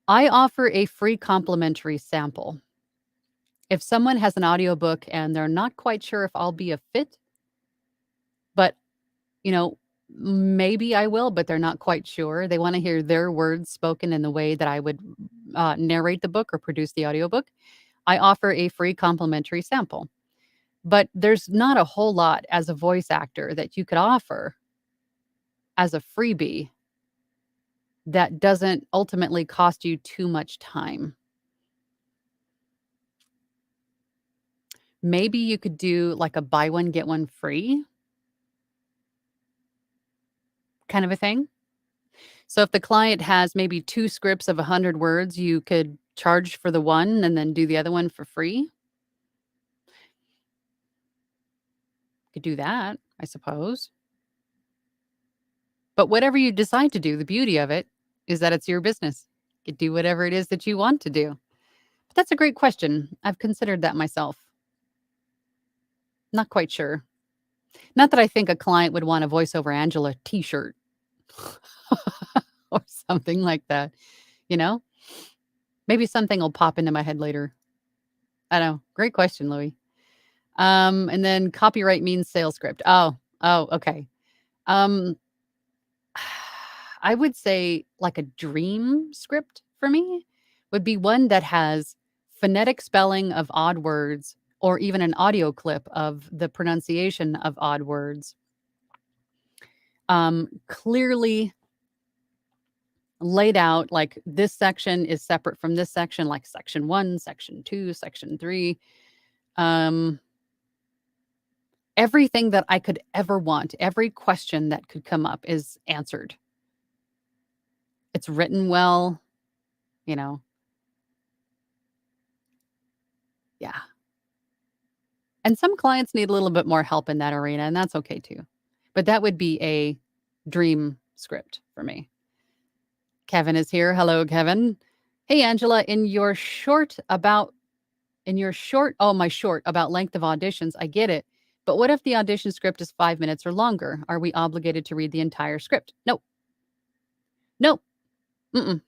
offer a free complimentary sample. If someone has an audiobook and they're not quite sure if I'll be a fit, but, you know, maybe I will, but they're not quite sure. They want to hear their words spoken in the way that I would narrate the book or produce the audiobook. I offer a free complimentary sample. But there's not a whole lot as a voice actor that you could offer as a freebie that doesn't ultimately cost you too much time. Maybe you could do like a buy one, get one free kind of a thing. So if the client has maybe 2 scripts of 100 words, you could charge for the one and then do the other one for free. Could do that, I suppose. But whatever you decide to do, the beauty of it is that it's your business. You could do whatever it is that you want to do. But that's a great question. I've considered that myself. Not quite sure. Not that I think a client would want a VoiceOverAngela t-shirt or something like that, you know? Maybe something will pop into my head later. I don't know. Great question, Louis. And then copyright means sales script. Oh, okay. I would say like a dream script for me would be one that has phonetic spelling of odd words or even an audio clip of the pronunciation of odd words. Clearly laid out, like this section is separate from this section, like section 1, section 2, section 3. Everything that I could ever want, every question that could come up is answered. It's written well, you know. Yeah. And some clients need a little bit more help in that arena, and that's okay too. But that would be a dream script for me. Kevin is here. Hello, Kevin. Hey, Angela, my short about length of auditions, I get it. But what if the audition script is 5 minutes or longer? Are we obligated to read the entire script? No. No. Mm-mm.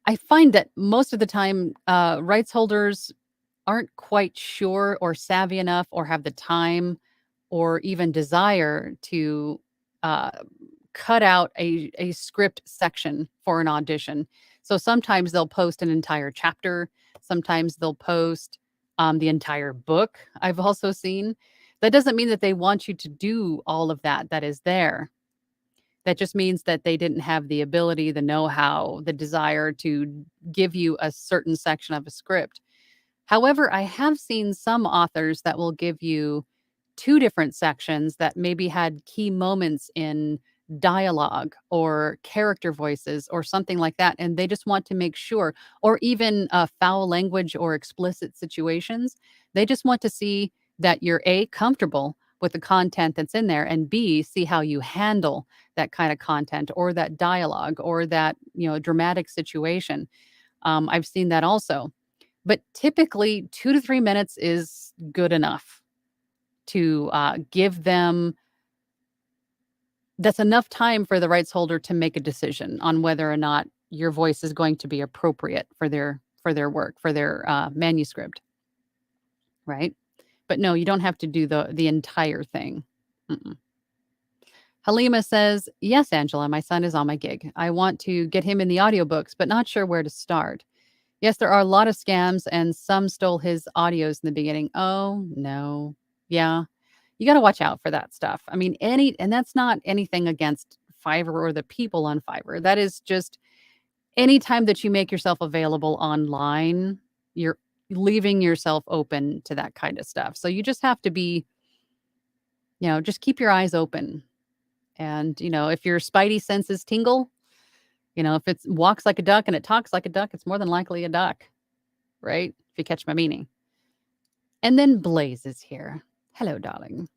I find that most of the time, rights holders aren't quite sure or savvy enough or have the time or even desire to cut out a script section for an audition. So sometimes they'll post an entire chapter, sometimes they'll post the entire book. I've also seen. That doesn't mean that they want you to do all of that is there. That just means that they didn't have the ability, the know-how, the desire to give you a certain section of a script. However, I have seen some authors that will give you 2 different sections that maybe had key moments in dialogue or character voices or something like that, and they just want to make sure, or even, foul language or explicit situations. They just want to see that you're, A, comfortable with the content that's in there, and B, see how you handle that kinda content or that dialogue or that, dramatic situation. I've seen that also. But typically, 2 to 3 minutes is good enough to, give them that's enough time for the rights holder to make a decision on whether or not your voice is going to be appropriate for their work, for their, manuscript, right? But no, you don't have to do the entire thing. Mm-mm. Halima says, "Yes, Angela, my son is on my gig. I want to get him in the audiobooks, but not sure where to start. Yes, there are a lot of scams, and some stole his audios in the beginning." Oh, no. Yeah. You gotta watch out for that stuff. I mean, and that's not anything against Fiverr or the people on Fiverr. That is just anytime that you make yourself available online, you're leaving yourself open to that kind of stuff. So you just have to be, just keep your eyes open. And, if your spidey senses tingle, if it walks like a duck and it talks like a duck, it's more than likely a duck, right? If you catch my meaning. And then Blaze is here. Hello, darling.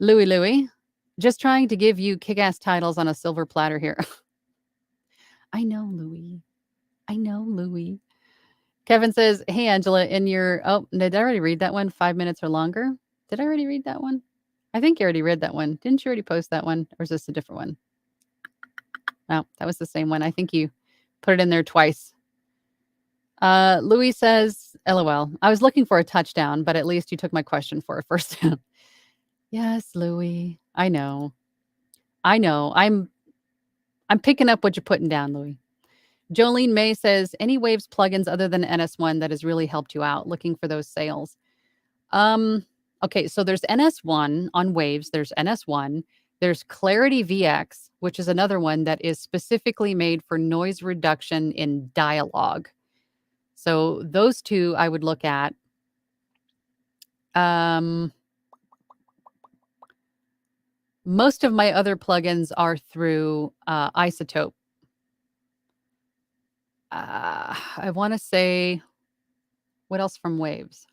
Louie, just trying to give you kick-ass titles on a silver platter here. I know, Louie. I know, Louie. Kevin says, "Hey, Angela, in your" oh, did I already read that one? 5 minutes or longer? Did I already read that one? I think you already read that one. Didn't you already post that one? Or is this a different one? No, that was the same one. I think you put it in there twice. Louis says, "LOL. I was looking for a touchdown, but at least you took my question for a first down." Yes, Louis. I know. I know. I'm picking up what you're putting down, Louis. Jolene May says, "Any Waves plugins other than NS1 that has really helped you out? Looking for those sales." Okay, so there's NS1 on Waves. There's NS1. There's Clarity VX, which is another one that is specifically made for noise reduction in dialogue. So those 2 I would look at. Most of my other plugins are through Isotope. I want to say, what else from Waves?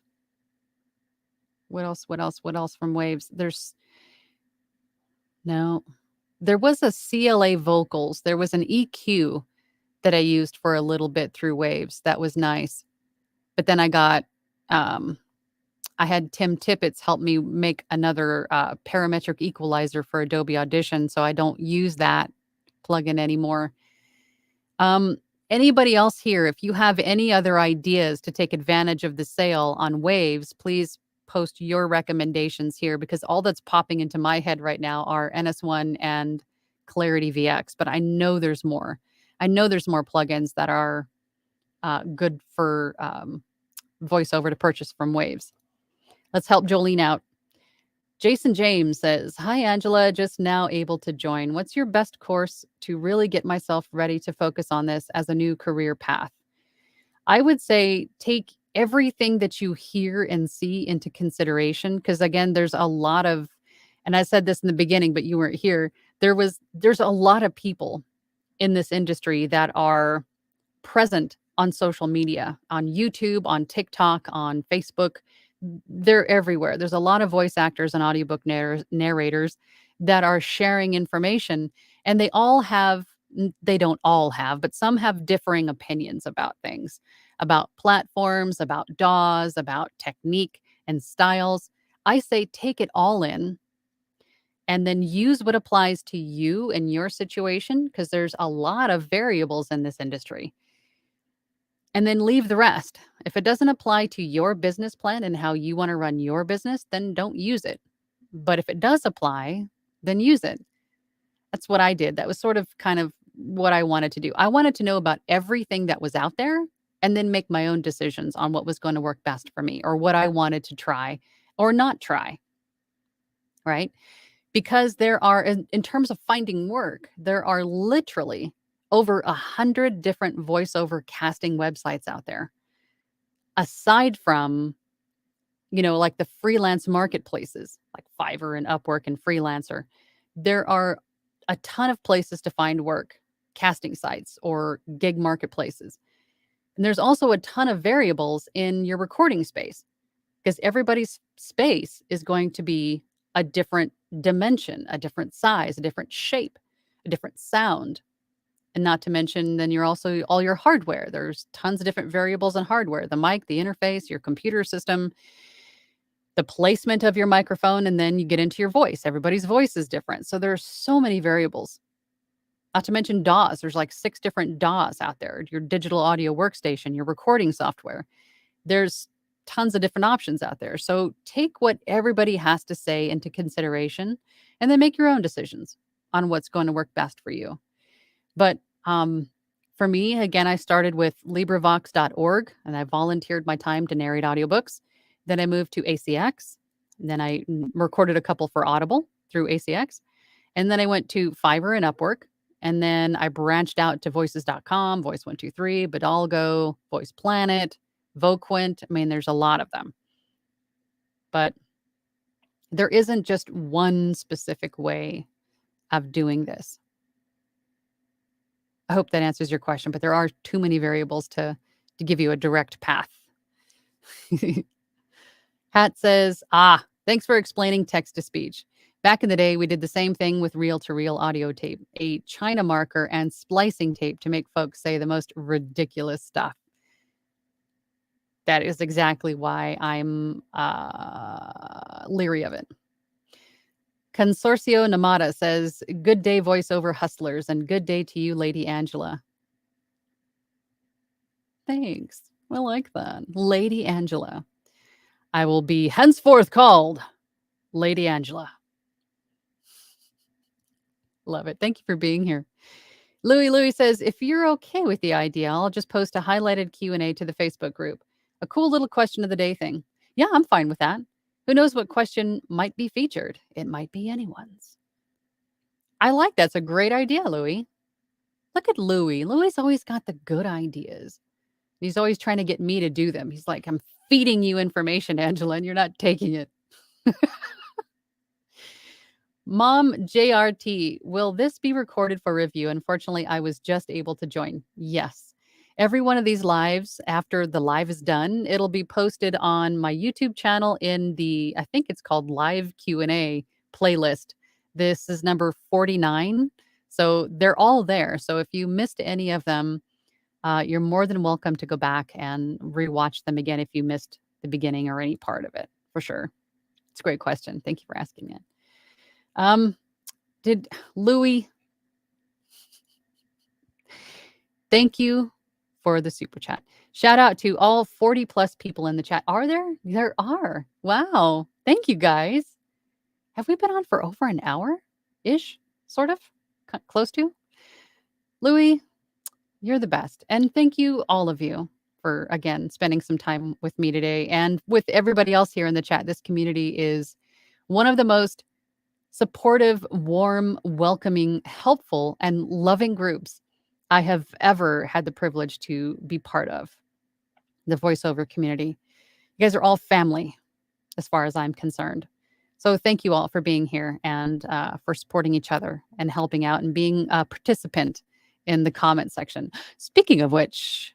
What else from Waves? There was a CLA Vocals. There was an EQ that I used for a little bit through Waves. That was nice. But then I had Tim Tippett's help me make another parametric equalizer for Adobe Audition, so I don't use that plugin anymore. Anybody else here, if you have any other ideas to take advantage of the sale on Waves, please post your recommendations here, because all that's popping into my head right now are NS1 and Clarity VX, but I know there's more. I know there's more plugins that are good for VoiceOver to purchase from Waves. Let's help Jolene out. Jason James says, "Hi, Angela, just now able to join. What's your best course to really get myself ready to focus on this as a new career path?" I would say take everything that you hear and see into consideration, because again, there's a lot of, and I said this in the beginning, but you weren't here. There's a lot of people in this industry that are present on social media, on YouTube, on TikTok, on Facebook. They're everywhere. There's a lot of voice actors and audiobook narrators that are sharing information, and they don't all have, but some have differing opinions about things, about platforms, about DAWs, about technique and styles. I say take it all in and then use what applies to you and your situation, because there's a lot of variables in this industry. And then leave the rest. If it doesn't apply to your business plan and how you want to run your business, then don't use it. But if it does apply, then use it. That's what I did. That was sort of kind of what I wanted to do. I wanted to know about everything that was out there and then make my own decisions on what was going to work best for me or what I wanted to try or not try, right? Because there are, in terms of finding work, there are literally over 100 different voiceover casting websites out there. Aside from, like the freelance marketplaces, like Fiverr and Upwork and Freelancer, there are a ton of places to find work, casting sites or gig marketplaces. And there's also a ton of variables in your recording space because everybody's space is going to be a different dimension, a different size, a different shape, a different sound. And not to mention, then you're also all your hardware. There's tons of different variables in hardware, the mic, the interface, your computer system, the placement of your microphone, and then you get into your voice. Everybody's voice is different. So there's so many variables. Not to mention DAWs. There's like 6 different DAWs out there, your digital audio workstation, your recording software. There's tons of different options out there. So take what everybody has to say into consideration and then make your own decisions on what's going to work best for you. But for me, again, I started with LibriVox.org and I volunteered my time to narrate audiobooks. Then I moved to ACX. Then I recorded a couple for Audible through ACX. And then I went to Fiverr and Upwork. And then I branched out to voices.com, Voice123, Bidalgo, Voice Planet, Voquent. I mean, there's a lot of them. But there isn't just one specific way of doing this. I hope that answers your question, but there are too many variables to give you a direct path. Hat says, thanks for explaining text to speech. Back in the day, we did the same thing with reel-to-reel audio tape, a China marker and splicing tape to make folks say the most ridiculous stuff. That is exactly why I'm leery of it. Consorcio Namada says, good day, voiceover hustlers, and good day to you, Lady Angela. Thanks. I like that. Lady Angela. I will be henceforth called Lady Angela. Love it. Thank you for being here. Louie says, if you're okay with the idea, I'll just post a highlighted Q&A to the Facebook group. A cool little question of the day thing. Yeah, I'm fine with that. Who knows what question might be featured? It might be anyone's. I like that's a great idea, Louie. Look at Louie. Louie's always got the good ideas. He's always trying to get me to do them. He's like, I'm feeding you information, Angela, and you're not taking it. Mom JRT, will this be recorded for review? Unfortunately, I was just able to join. Yes. Every one of these lives, after the live is done, it'll be posted on my YouTube channel in the, I think it's called Live Q&A playlist. This is number 49. So they're all there. So if you missed any of them, you're more than welcome to go back and rewatch them again if you missed the beginning or any part of it, for sure. It's a great question. Thank you for asking it. Did Louie, thank you for the super chat. Shout out to all 40 plus people in the chat. Are there? There are. Wow. Thank you guys. Have we been on for over an hour-ish? Sort of? Close to? Louie, you're the best. And thank you, all of you, for, again, spending some time with me today and with everybody else here in the chat. This community is one of the most supportive, warm, welcoming, helpful, and loving groups I have ever had the privilege to be part of. The voiceover community. You guys are all family, as far as I'm concerned. So thank you all for being here and for supporting each other and helping out and being a participant in the comment section. Speaking of which,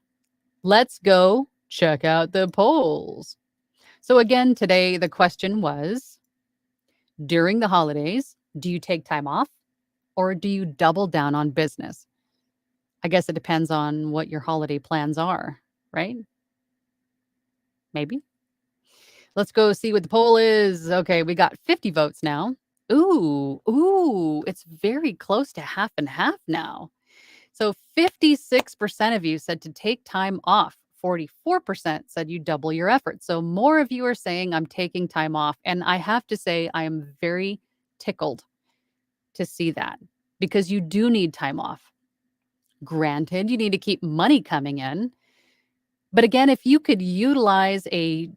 let's go check out the polls. So again, today the question was, during the holidays, do you take time off or do you double down on business? I guess it depends on what your holiday plans are, right? Maybe. Let's go see what the poll is. Okay, we got 50 votes now. Ooh, it's very close to half and half now. So 56% of you said to take time off. 44% said you double your effort. So more of you are saying I'm taking time off. And I have to say, I am very tickled to see that because you do need time off. Granted, you need to keep money coming in. But again, if you could utilize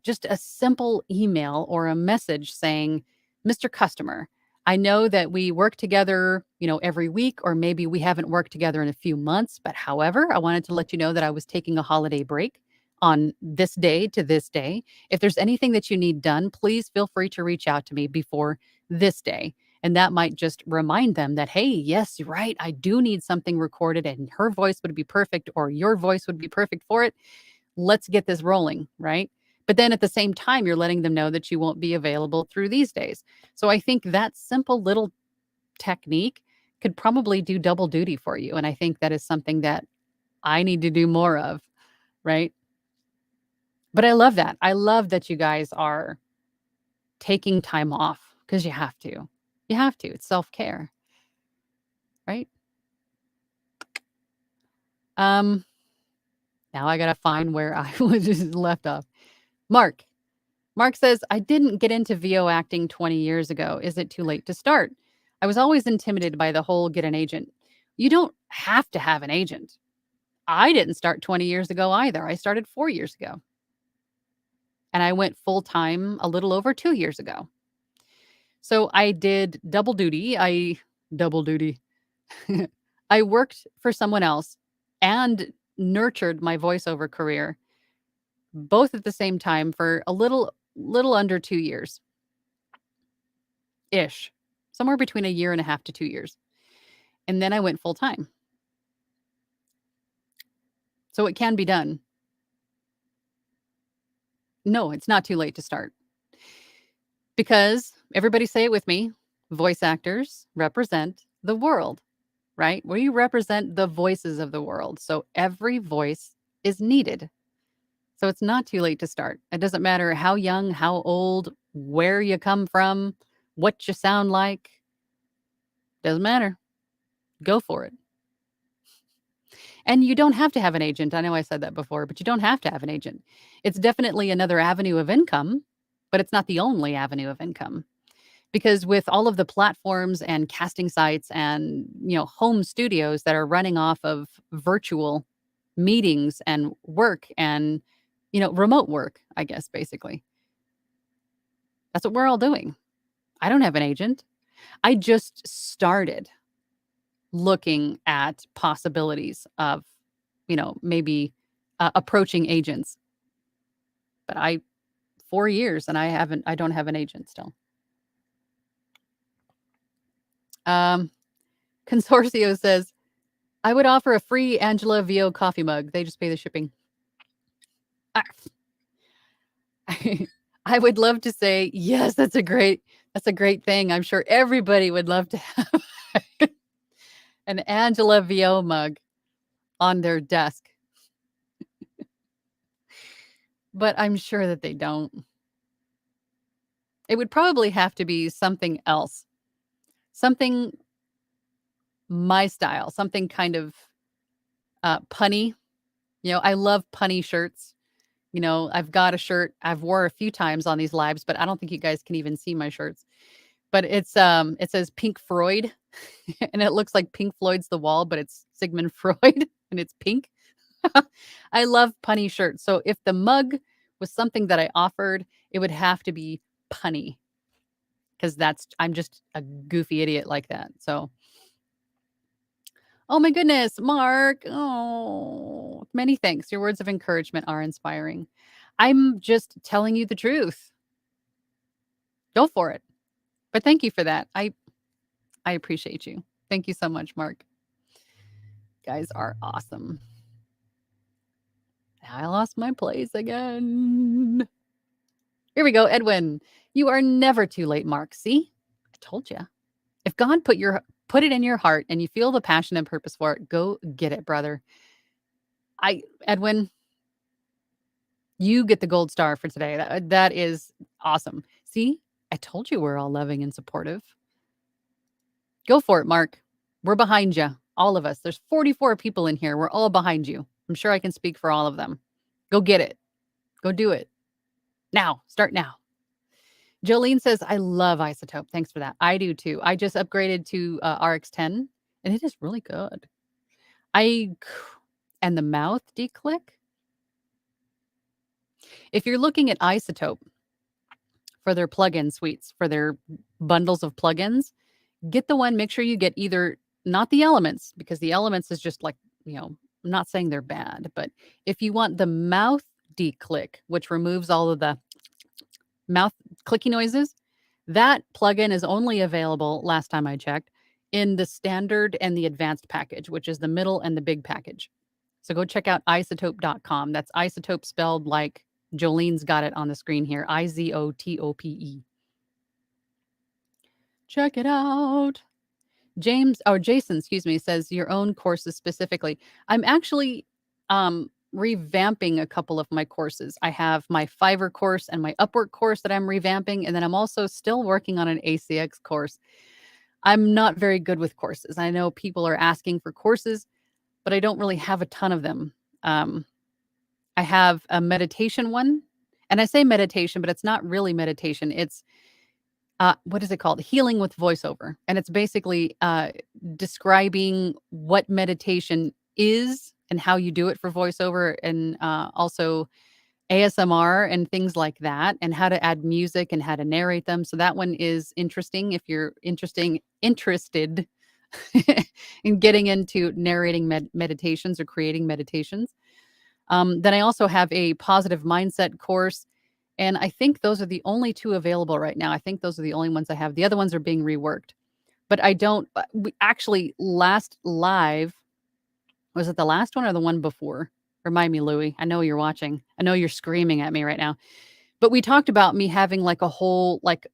just a simple email or a message saying, "Mr. Customer, I know that we work together, every week, or maybe we haven't worked together in a few months, but however, I wanted to let you know that I was taking a holiday break on this day to this day. If there's anything that you need done, please feel free to reach out to me before this day." And that might just remind them that, hey, yes, you're right. I do need something recorded and her voice would be perfect or your voice would be perfect for it. Let's get this rolling, right? But then at the same time, you're letting them know that you won't be available through these days. So I think that simple little technique could probably do double duty for you. And I think that is something that I need to do more of, right? But I love that. I love that you guys are taking time off because you have to. You have to. It's self-care, right? Um, Now I gotta find where I was just left off. Mark. Mark says, I didn't get into VO acting 20 years ago. Is it too late to start? I was always intimidated by the whole get an agent. You don't have to have an agent. I didn't start 20 years ago either. I started 4 years ago. And I went full time a little over 2 years ago. So I did double duty. Double duty. I worked for someone else and nurtured my voiceover career both at the same time for a little under 2 years ish. Somewhere between a year and a half to 2 years. And then I went full time. So it can be done. No, it's not too late to start. Because everybody say it with me, voice actors represent the world, right? We represent the voices of the world. So every voice is needed. So it's not too late to start. It doesn't matter how young, how old, where you come from, what you sound like. Doesn't matter. Go for it. And you don't have to have an agent. I know I said that before, but you don't have to have an agent. It's definitely another avenue of income, but it's not the only avenue of income. Because with all of the platforms and casting sites and, home studios that are running off of virtual meetings and work and, remote work, I guess, basically. That's what we're all doing. I don't have an agent. I just started looking at possibilities of, maybe approaching agents. But 4 years and I don't have an agent still. Consortio says, I would offer a free Angela VO coffee mug. They just pay the shipping. Ah. I would love to say, yes, that's a great thing. I'm sure everybody would love to have an Angela VO mug on their desk. But I'm sure that they don't. It would probably have to be something else. Something my style, something kind of punny. I love punny shirts. I've got a shirt I've wore a few times on these lives, but I don't think you guys can even see my shirts. But it says Pink Floyd and it looks like Pink Floyd's The Wall, but it's Sigmund Freud and it's pink. I love punny shirts. So if the mug was something that I offered, it would have to be punny because I'm just a goofy idiot like that. So, oh my goodness, Mark. Oh, many thanks. Your words of encouragement are inspiring. I'm just telling you the truth. Go for it. But thank you for that. I appreciate you. Thank you so much, Mark. You guys are awesome. I lost my place again. Here we go, Edwin. You are never too late, Mark. See? I told you. If God put it in your heart and you feel the passion and purpose for it, go get it, brother. Edwin, you get the gold star for today. That is awesome. See? I told you we're all loving and supportive. Go for it, Mark. We're behind you. All of us. There's 44 people in here. We're all behind you. I'm sure I can speak for all of them. Go get it. Go do it. Now. Start now. Jolene says, I love Isotope. Thanks for that. I do too. I just upgraded to RX10 and it is really good. And the mouth declick? If you're looking at Isotope for their plugin suites, for their bundles of plugins, get the one, make sure you get either not the Elements, because the Elements is just like, I'm not saying they're bad, but if you want the mouth declick, which removes all of the mouth clicky noises, that plugin is only available, last time I checked, in the standard and the advanced package, which is the middle and the big package. So go check out isotope.com. That's Isotope spelled like Jolene's got it on the screen here. Izotope. Check it out. Jason, excuse me, says your own courses specifically. I'm actually revamping a couple of my courses. I have my Fiverr course and my Upwork course that I'm revamping, and then I'm also still working on an ACX course. I'm not very good with courses. I know people are asking for courses, but I don't really have a ton of them. I have a meditation one, and I say meditation, but it's not really meditation. It's what is it called? Healing with VoiceOver. And it's basically describing what meditation is and how you do it for VoiceOver, and also ASMR and things like that, and how to add music and how to narrate them. So that one is interesting if you're interested in getting into narrating meditations or creating meditations. Then I also have a positive mindset course. And I think those are the only two available right now. I think those are the only ones I have. The other ones are being reworked. But I don't we actually last live, was it the last one or the one before? Remind me, Louie. I know you're watching. I know you're screaming at me right now. But we talked about me having like a whole like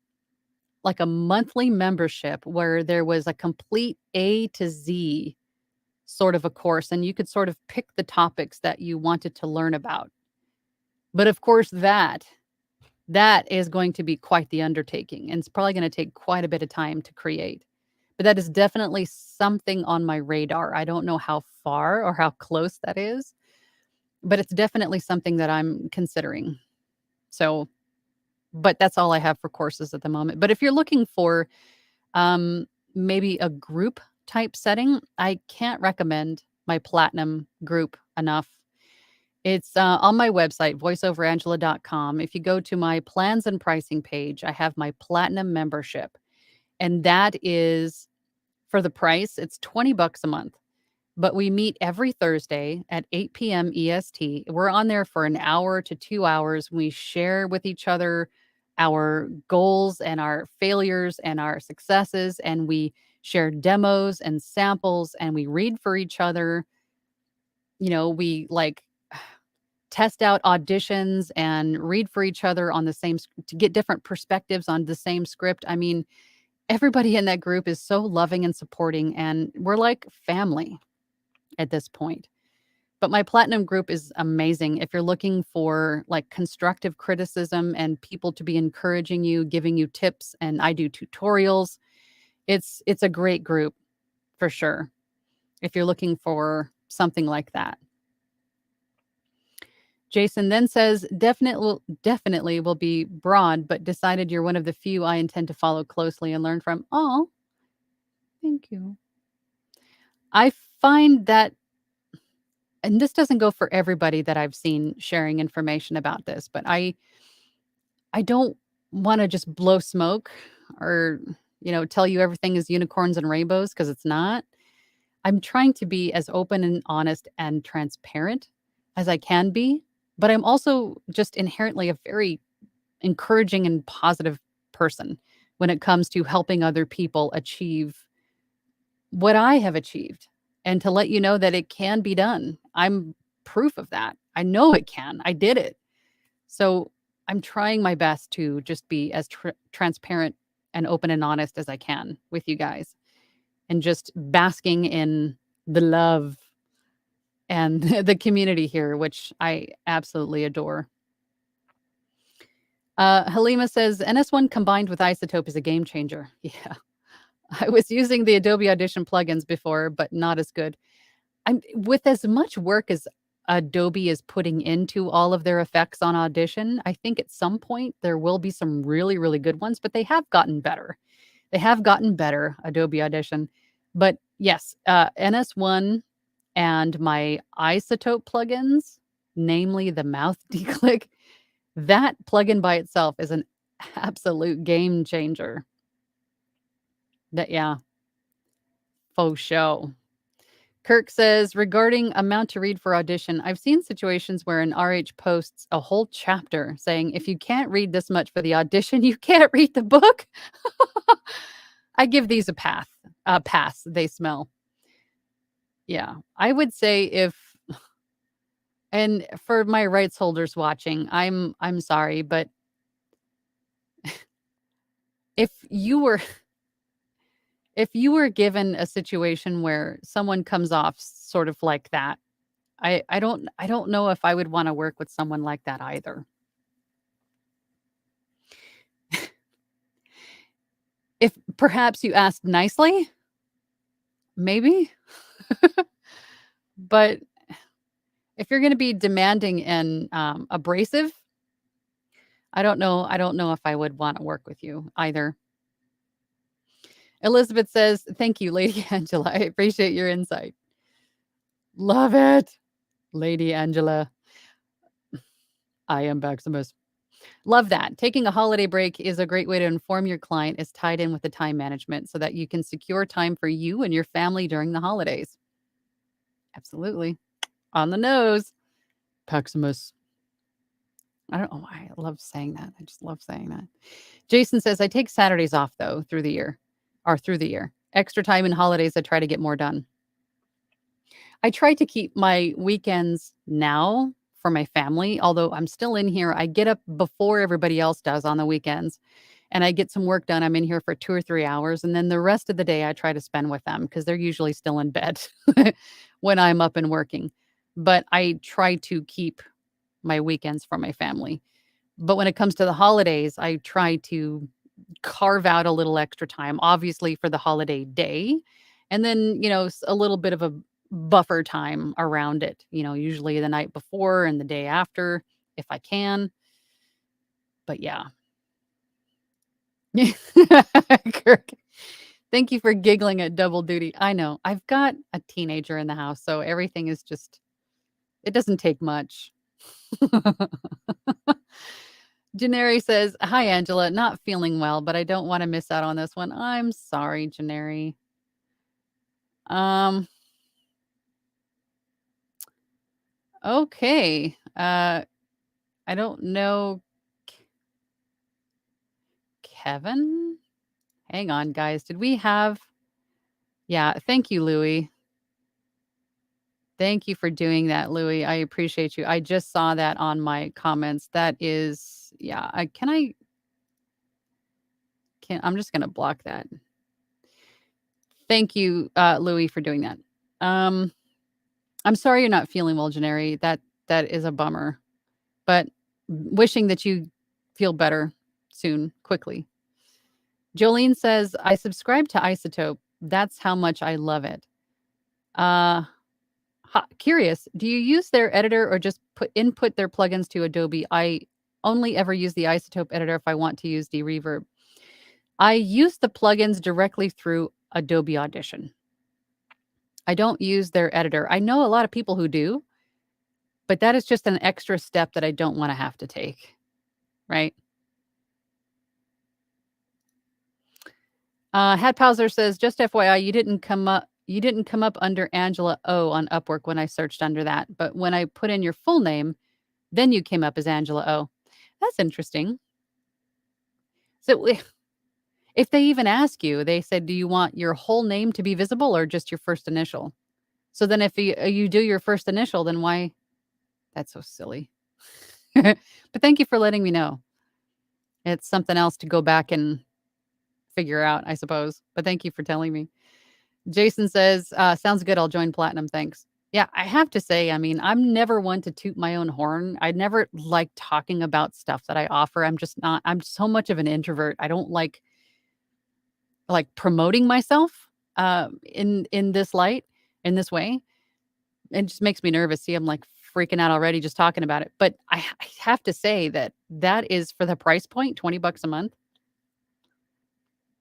a monthly membership where there was a complete A to Z sort of a course, and you could sort of pick the topics that you wanted to learn about. But of course that is going to be quite the undertaking, and it's probably going to take quite a bit of time to create. But that is definitely something on my radar. I don't know how far or how close that is, but it's definitely something that I'm considering. So, but that's all I have for courses at the moment. But if you're looking for maybe a group type setting, I can't recommend my Platinum group enough. It's on my website, voiceoverangela.com. If you go to my plans and pricing page, I have my Platinum membership. And that is, for the price, it's $20 a month. But we meet every Thursday at 8 p.m. EST. We're on there for an hour to 2 hours. We share with each other our goals and our failures and our successes. And we share demos and samples, and we read for each other. We like test out auditions and read for each other on the same to get different perspectives on the same script. I mean, everybody in that group is so loving and supporting, and we're like family at this point. But my Platinum group is amazing. If you're looking for like constructive criticism and people to be encouraging you, giving you tips, and I do tutorials, it's a great group for sure. If you're looking for something like that. Jason then says, definitely will be broad, but decided you're one of the few I intend to follow closely and learn from. Oh, thank you. I find that, and this doesn't go for everybody that I've seen sharing information about this, but I don't want to just blow smoke or, tell you everything is unicorns and rainbows, because it's not. I'm trying to be as open and honest and transparent as I can be, but I'm also just inherently a very encouraging and positive person when it comes to helping other people achieve what I have achieved, and to let you know that it can be done. I'm proof of that. I know it can. I did it. So I'm trying my best to just be as transparent and open and honest as I can with you guys, and just basking in the love and the community here, which I absolutely adore. Halima says, NS1 combined with Isotope is a game changer. Yeah. I was using the Adobe Audition plugins before, but not as good. With as much work as Adobe is putting into all of their effects on Audition, I think at some point there will be some really, really good ones, but they have gotten better. They have gotten better, Adobe Audition. But yes, NS1 and my isotope plugins, namely the mouth declick, that plugin by itself is an absolute game changer. Yeah, faux show. Kirk says, regarding amount to read for audition, I've seen situations where an RH posts a whole chapter saying, if you can't read this much for the audition, you can't read the book. I give these a pass. They smell. Yeah, I would say and for my rights holders watching, I'm sorry, but if you were given a situation where someone comes off sort of like that, I don't know if I would wanna work with someone like that either. If perhaps you asked nicely, maybe, but if you're gonna be demanding and, abrasive, I don't know if I would wanna work with you either. Elizabeth says, "Thank you, Lady Angela. I appreciate your insight." Love it, Lady Angela. I am Maximus. Love that. Taking a holiday break is a great way to inform your client is tied in with the time management so that you can secure time for you and your family during the holidays. Absolutely. On the nose. Maximus. I don't know why I love saying that. I just love saying that. Jason says, I take Saturdays off though through the year. Extra time in holidays, I try to get more done. I try to keep my weekends now for my family, although I'm still in here. I get up before everybody else does on the weekends and I get some work done. I'm in here for 2 or 3 hours. And then the rest of the day I try to spend with them because they're usually still in bed when I'm up and working. But I try to keep my weekends for my family. But when it comes to the holidays, I try to carve out a little extra time, obviously for the holiday day, and then, a little bit of a buffer time around it, usually the night before and the day after if I can. But yeah. Kirk, thank you for giggling at double duty. I know. I've got a teenager in the house, so everything is just it doesn't take much. Janeri says, "Hi, Angela. Not feeling well, but I don't want to miss out on this one." I'm sorry, Janeri. Okay. I don't know. Kevin? Hang on, guys. Did we have Yeah, thank you, Louie. Thank you for doing that, Louie. I appreciate you. I just saw that on my comments. That is yeah, I'm just gonna block that. Thank you, Louie, for doing that. I'm sorry you're not feeling well, Janeri. That is a bummer, but wishing that you feel better soon, quickly. Jolene says, "I subscribe to Isotope. That's how much I love it." Uh, Curious, do you use their editor or just input their plugins to Adobe? I only ever use the Isotope editor if I want to use Reverb. I use the plugins directly through Adobe Audition. I don't use their editor. I know a lot of people who do, but that is just an extra step that I don't want to have to take, right? Hatpauser says, "Just FYI, you didn't come up under Angela O on Upwork when I searched under that, but when I put in your full name, then you came up as Angela O." That's interesting. So if they even ask you, they said, "Do you want your whole name to be visible or just your first initial?" So then if you do your first initial, then why? That's so silly. But thank you for letting me know. It's something else to go back and figure out, I suppose. But thank you for telling me. Jason says, "Sounds good. I'll join Platinum. Thanks." Yeah, I have to say, I mean, I'm never one to toot my own horn. I never like talking about stuff that I offer. I'm so much of an introvert. I don't like promoting myself in this light, in this way. It just makes me nervous. See, I'm like freaking out already just talking about it. But I have to say that is for the price point, $20 a month.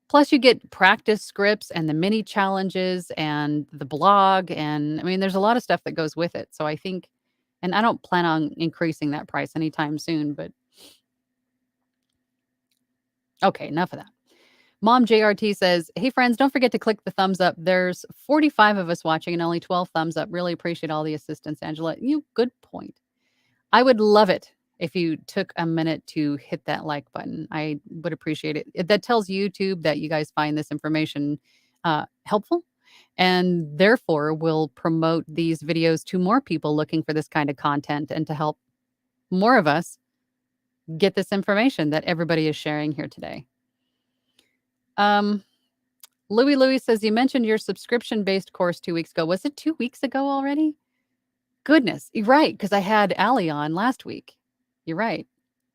Plus, you get practice scripts and the mini challenges and the blog. And I mean, there's a lot of stuff that goes with it. So I think, and I don't plan on increasing that price anytime soon, but okay, enough of that. Mom JRT says, "Hey friends, don't forget to click the thumbs up. There's 45 of us watching and only 12 thumbs up. Really appreciate all the assistance, Angela." Good point. I would love it if you took a minute to hit that like button. I would appreciate it. That tells YouTube that you guys find this information helpful, and therefore will promote these videos to more people looking for this kind of content and to help more of us get this information that everybody is sharing here today. Louis says, "You mentioned your subscription-based course 2 weeks ago." Was it 2 weeks ago already? Goodness, you're right, because I had Allie on last week. You're right.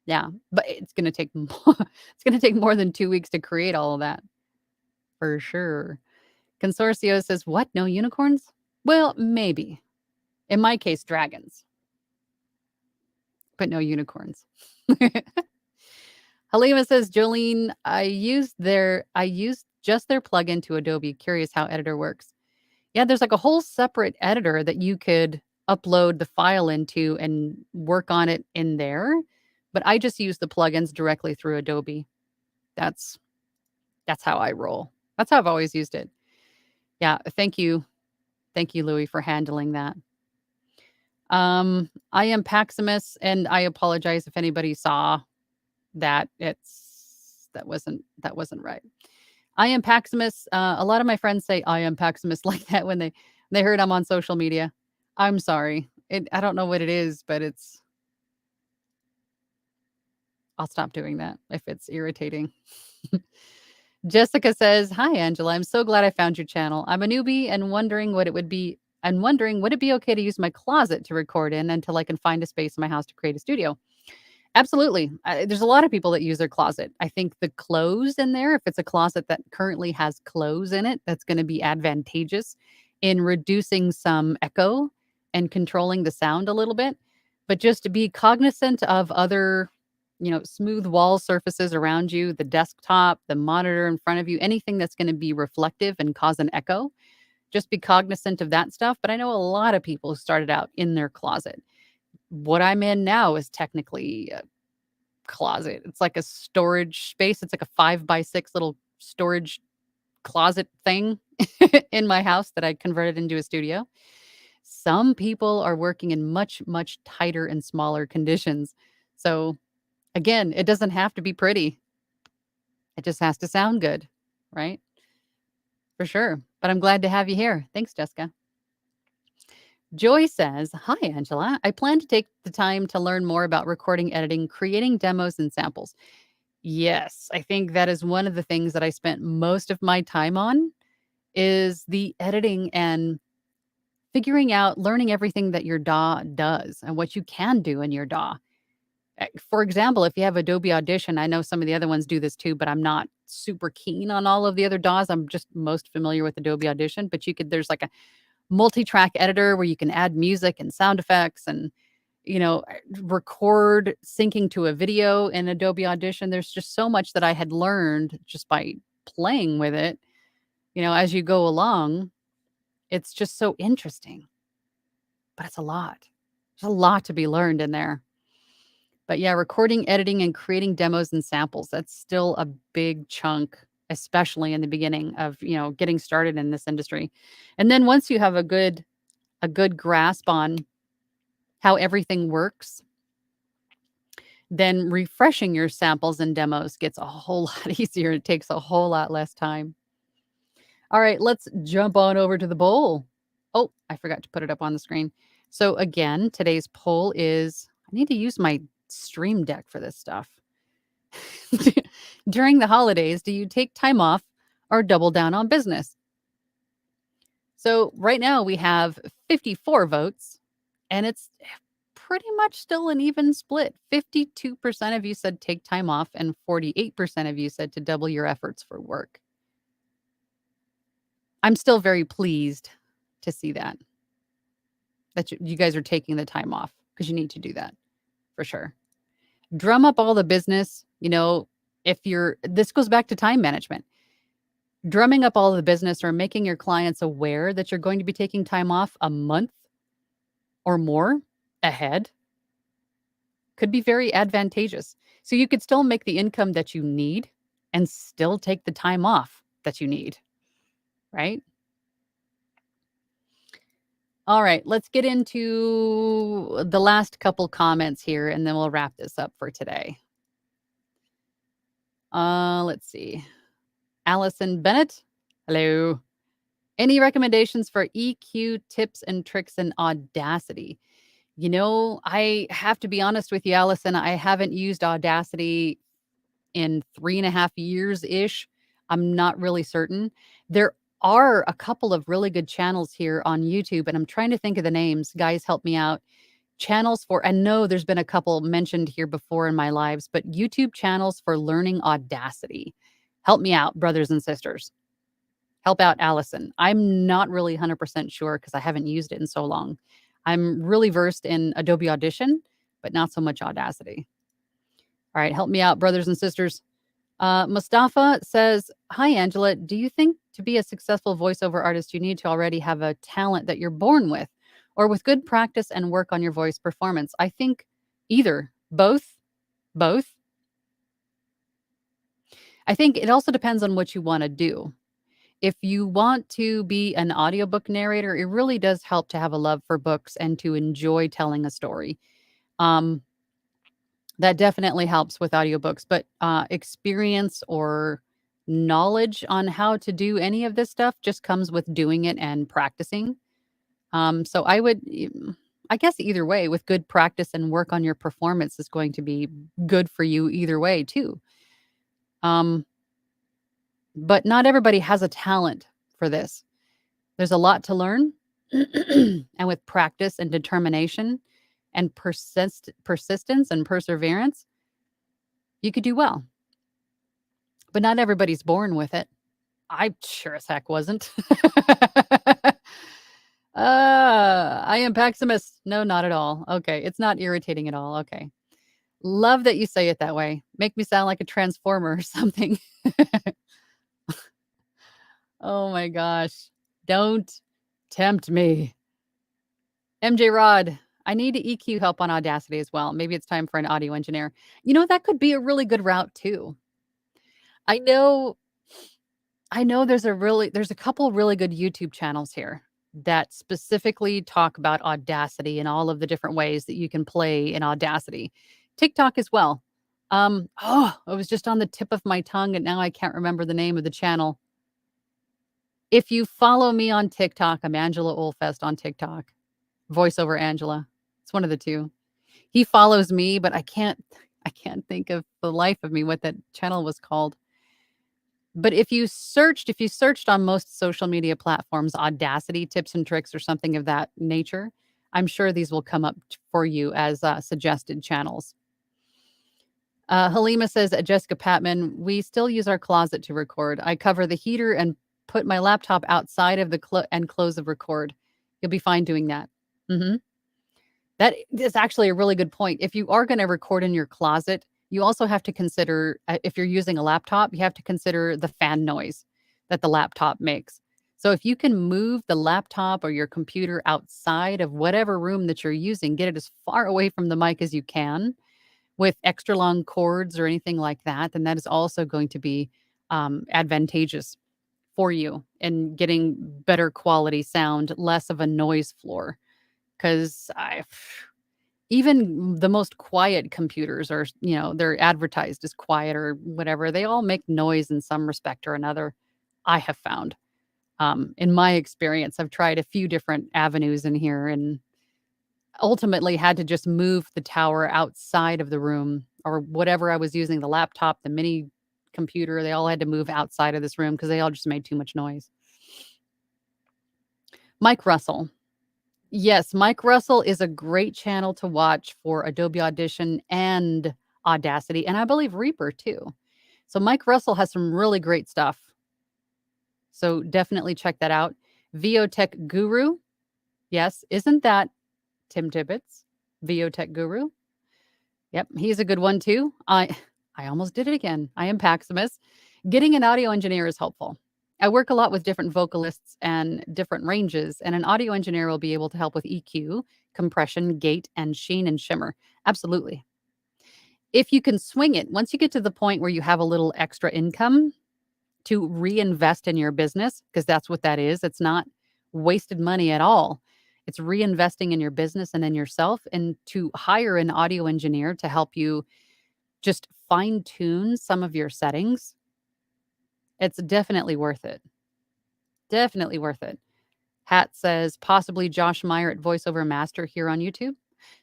Yeah, but it's gonna take it's gonna take more than 2 weeks to create all of that, for sure. Consorcio says, "What? No unicorns?" Well, maybe. In my case, dragons, but no unicorns. Halima says, "Jolene, I used just their plugin to Adobe. Curious how editor works." Yeah, there's like a whole separate editor that you could upload the file into and work on it in there, but I just use the plugins directly through Adobe. That's how I roll. That's how I've always used it. Yeah, thank you. Thank you, Louis, for handling that. I am Paximus, and I apologize if anybody saw that. That wasn't right. I am Paximus. A lot of my friends say I am Paximus like that when they heard I'm on social media. I'm sorry. I don't know what it is, but I'll stop doing that if it's irritating. Jessica says, "Hi, Angela. I'm so glad I found your channel. I'm a newbie and wondering what it would be. I'm wondering, would it be okay to use my closet to record in until I can find a space in my house to create a studio?" Absolutely. There's a lot of people that use their closet. I think the clothes in there, if it's a closet that currently has clothes in it, that's going to be advantageous in reducing some echo and controlling the sound a little bit. But just to be cognizant of other, smooth wall surfaces around you, the desktop, the monitor in front of you, anything that's going to be reflective and cause an echo, just be cognizant of that stuff. But I know a lot of people who started out in their closet. What I'm in now is technically a closet. It's like a storage space. It's like a 5x6 little storage closet thing in my house that I converted into a studio. Some people are working in much, much tighter and smaller conditions. So again, it doesn't have to be pretty. It just has to sound good, right? For sure. But I'm glad to have you here. Thanks, Jessica. Joy says, "Hi, Angela. I plan to take the time to learn more about recording, editing, creating demos and samples." Yes, I think that is one of the things that I spent most of my time on is the editing and figuring out, learning everything that your DAW does and what you can do in your DAW. For example, if you have Adobe Audition, I know some of the other ones do this too, but I'm not super keen on all of the other DAWs. I'm just most familiar with Adobe Audition, but there's like a multi-track editor where you can add music and sound effects and record syncing to a video in Adobe Audition. There's just so much that I had learned just by playing with it. As you go along, it's just so interesting, but it's a lot. There's a lot to be learned in there. But yeah, recording, editing, and creating demos and samples, that's still a big chunk, especially in the beginning of, getting started in this industry. And then once you have a good grasp on how everything works, then refreshing your samples and demos gets a whole lot easier. It takes a whole lot less time. All right, let's jump on over to the poll. Oh, I forgot to put it up on the screen. So again, today's poll is, I need to use my Stream Deck for this stuff. During the holidays, do you take time off or double down on business? So right now we have 54 votes, and it's pretty much still an even split. 52% of you said take time off, and 48% of you said to double your efforts for work. I'm still very pleased to see that you guys are taking the time off, because you need to do that for sure. Drum up all the business. This goes back to time management. Drumming up all the business or making your clients aware that you're going to be taking time off a month or more ahead could be very advantageous. So you could still make the income that you need and still take the time off that you need, right? All right, let's get into the last couple comments here and then we'll wrap this up for today. Let's see. Allison Bennett. Hello. Any recommendations for EQ tips and tricks in Audacity? I have to be honest with you, Allison. I haven't used Audacity in 3.5 years-ish. I'm not really certain. There are a couple of really good channels here on YouTube, and I'm trying to think of the names. Guys, help me out. Channels for, and no, there's been a couple mentioned here before in my lives, but YouTube channels for learning Audacity. Help me out, brothers and sisters. Help out Allison. I'm not really 100% sure because I haven't used it in so long. I'm really versed in Adobe Audition, but not so much Audacity. All right, help me out, brothers and sisters. Mustafa says, "Hi, Angela. Do you think to be a successful voiceover artist, you need to already have a talent that you're born with, or with good practice and work on your voice performance?" I think either, both, both. I think it also depends on what you want to do. If you want to be an audiobook narrator, it really does help to have a love for books and to enjoy telling a story. Um, that definitely helps with audiobooks, but experience or knowledge on how to do any of this stuff just comes with doing it and practicing. So I guess either way, with good practice and work on your performance is going to be good for you either way too. Um, but not everybody has a talent for this. There's a lot to learn, and with practice and determination and persistence and perseverance, you could do well. But not everybody's born with it. I sure as heck wasn't. I am Paximus. No, not at all. Okay, it's not irritating at all. Okay. Love that you say it that way. Make me sound like a transformer or something. Oh my gosh. Don't tempt me. MJ Rod, I need EQ help on Audacity as well. Maybe it's time for an audio engineer. That could be a really good route too. I know there's a couple really good YouTube channels here that specifically talk about Audacity and all of the different ways that you can play in Audacity. TikTok as well. It was just on the tip of my tongue and now I can't remember the name of the channel. If you follow me on TikTok, I'm Angela Olfest on TikTok. VoiceOverAngela. It's one of the two. He follows me, but I can't think of the life of me what that channel was called. But if you searched on most social media platforms, Audacity tips and tricks or something of that nature, I'm sure these will come up for you as suggested channels. Halima says, Jessica Patman, we still use our closet to record. I cover the heater and put my laptop outside of the and close the record. You'll be fine doing that. Mm-hmm. That is actually a really good point. If you are going to record in your closet, you also have to consider, if you're using a laptop, you have to consider the fan noise that the laptop makes. So if you can move the laptop or your computer outside of whatever room that you're using, get it as far away from the mic as you can with extra long cords or anything like that, then that is also going to be advantageous for you in getting better quality sound, less of a noise floor. Because even the most quiet computers are, they're advertised as quiet or whatever. They all make noise in some respect or another, I have found. In my experience, I've tried a few different avenues in here and ultimately had to just move the tower outside of the room or whatever I was using, the laptop, the mini computer. They all had to move outside of this room because they all just made too much noise. Mike Russell. Yes, Mike Russell is a great channel to watch for Adobe Audition and Audacity, and I believe Reaper too. So Mike Russell has some really great stuff. So definitely check that out. VOTech Guru. Yes, isn't that Tim Tibbetts? VOTech Guru. Yep, he's a good one too. I almost did it again. I am Paximus. Getting an audio engineer is helpful. I work a lot with different vocalists and different ranges, and an audio engineer will be able to help with EQ, compression, gate, and sheen and shimmer. Absolutely. If you can swing it, once you get to the point where you have a little extra income to reinvest in your business, because that's what that is. It's not wasted money at all. It's reinvesting in your business and in yourself, and to hire an audio engineer to help you just fine tune some of your settings. It's definitely worth it. Definitely worth it. Hat says possibly Josh Meyer at VoiceOver Master here on YouTube.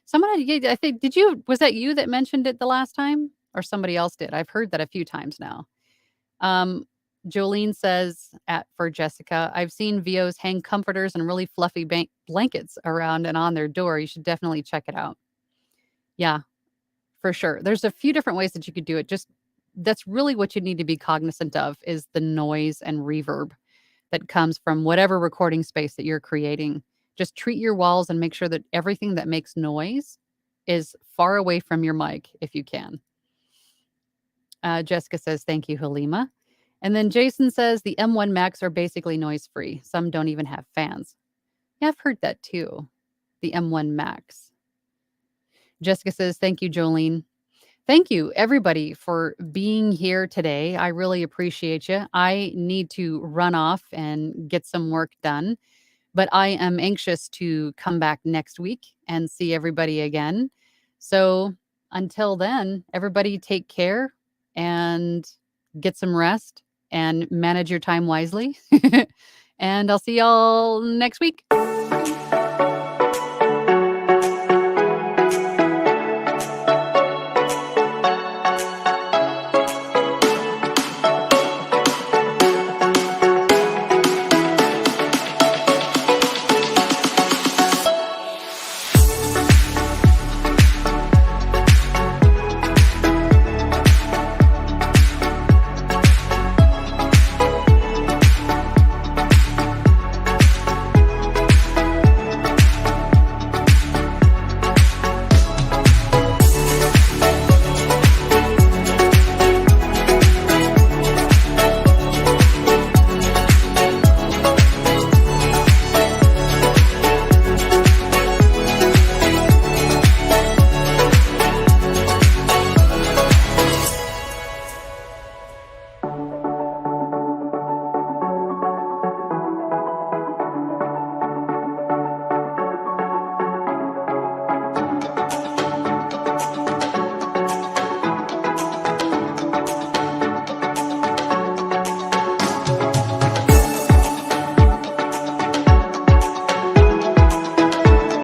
Someone, I think, was that you that mentioned it the last time, or somebody else did? I've heard that a few times now. Jolene says for Jessica, I've seen VOs hang comforters and really fluffy blankets around and on their door. You should definitely check it out. Yeah, for sure. There's a few different ways that you could do it. That's really what you need to be cognizant of, is the noise and reverb that comes from whatever recording space that you're creating. Just treat your walls and make sure that everything that makes noise is far away from your mic if you can. Jessica says, thank you, Halima. And then Jason says the M1 Max are basically noise-free. Some don't even have fans. Yeah, I've heard that too, the M1 Max. Jessica says, thank you, Jolene. Thank you, everybody, for being here today. I really appreciate you. I need to run off and get some work done, but I am anxious to come back next week and see everybody again. So until then, everybody take care and get some rest and manage your time wisely. And I'll see y'all next week.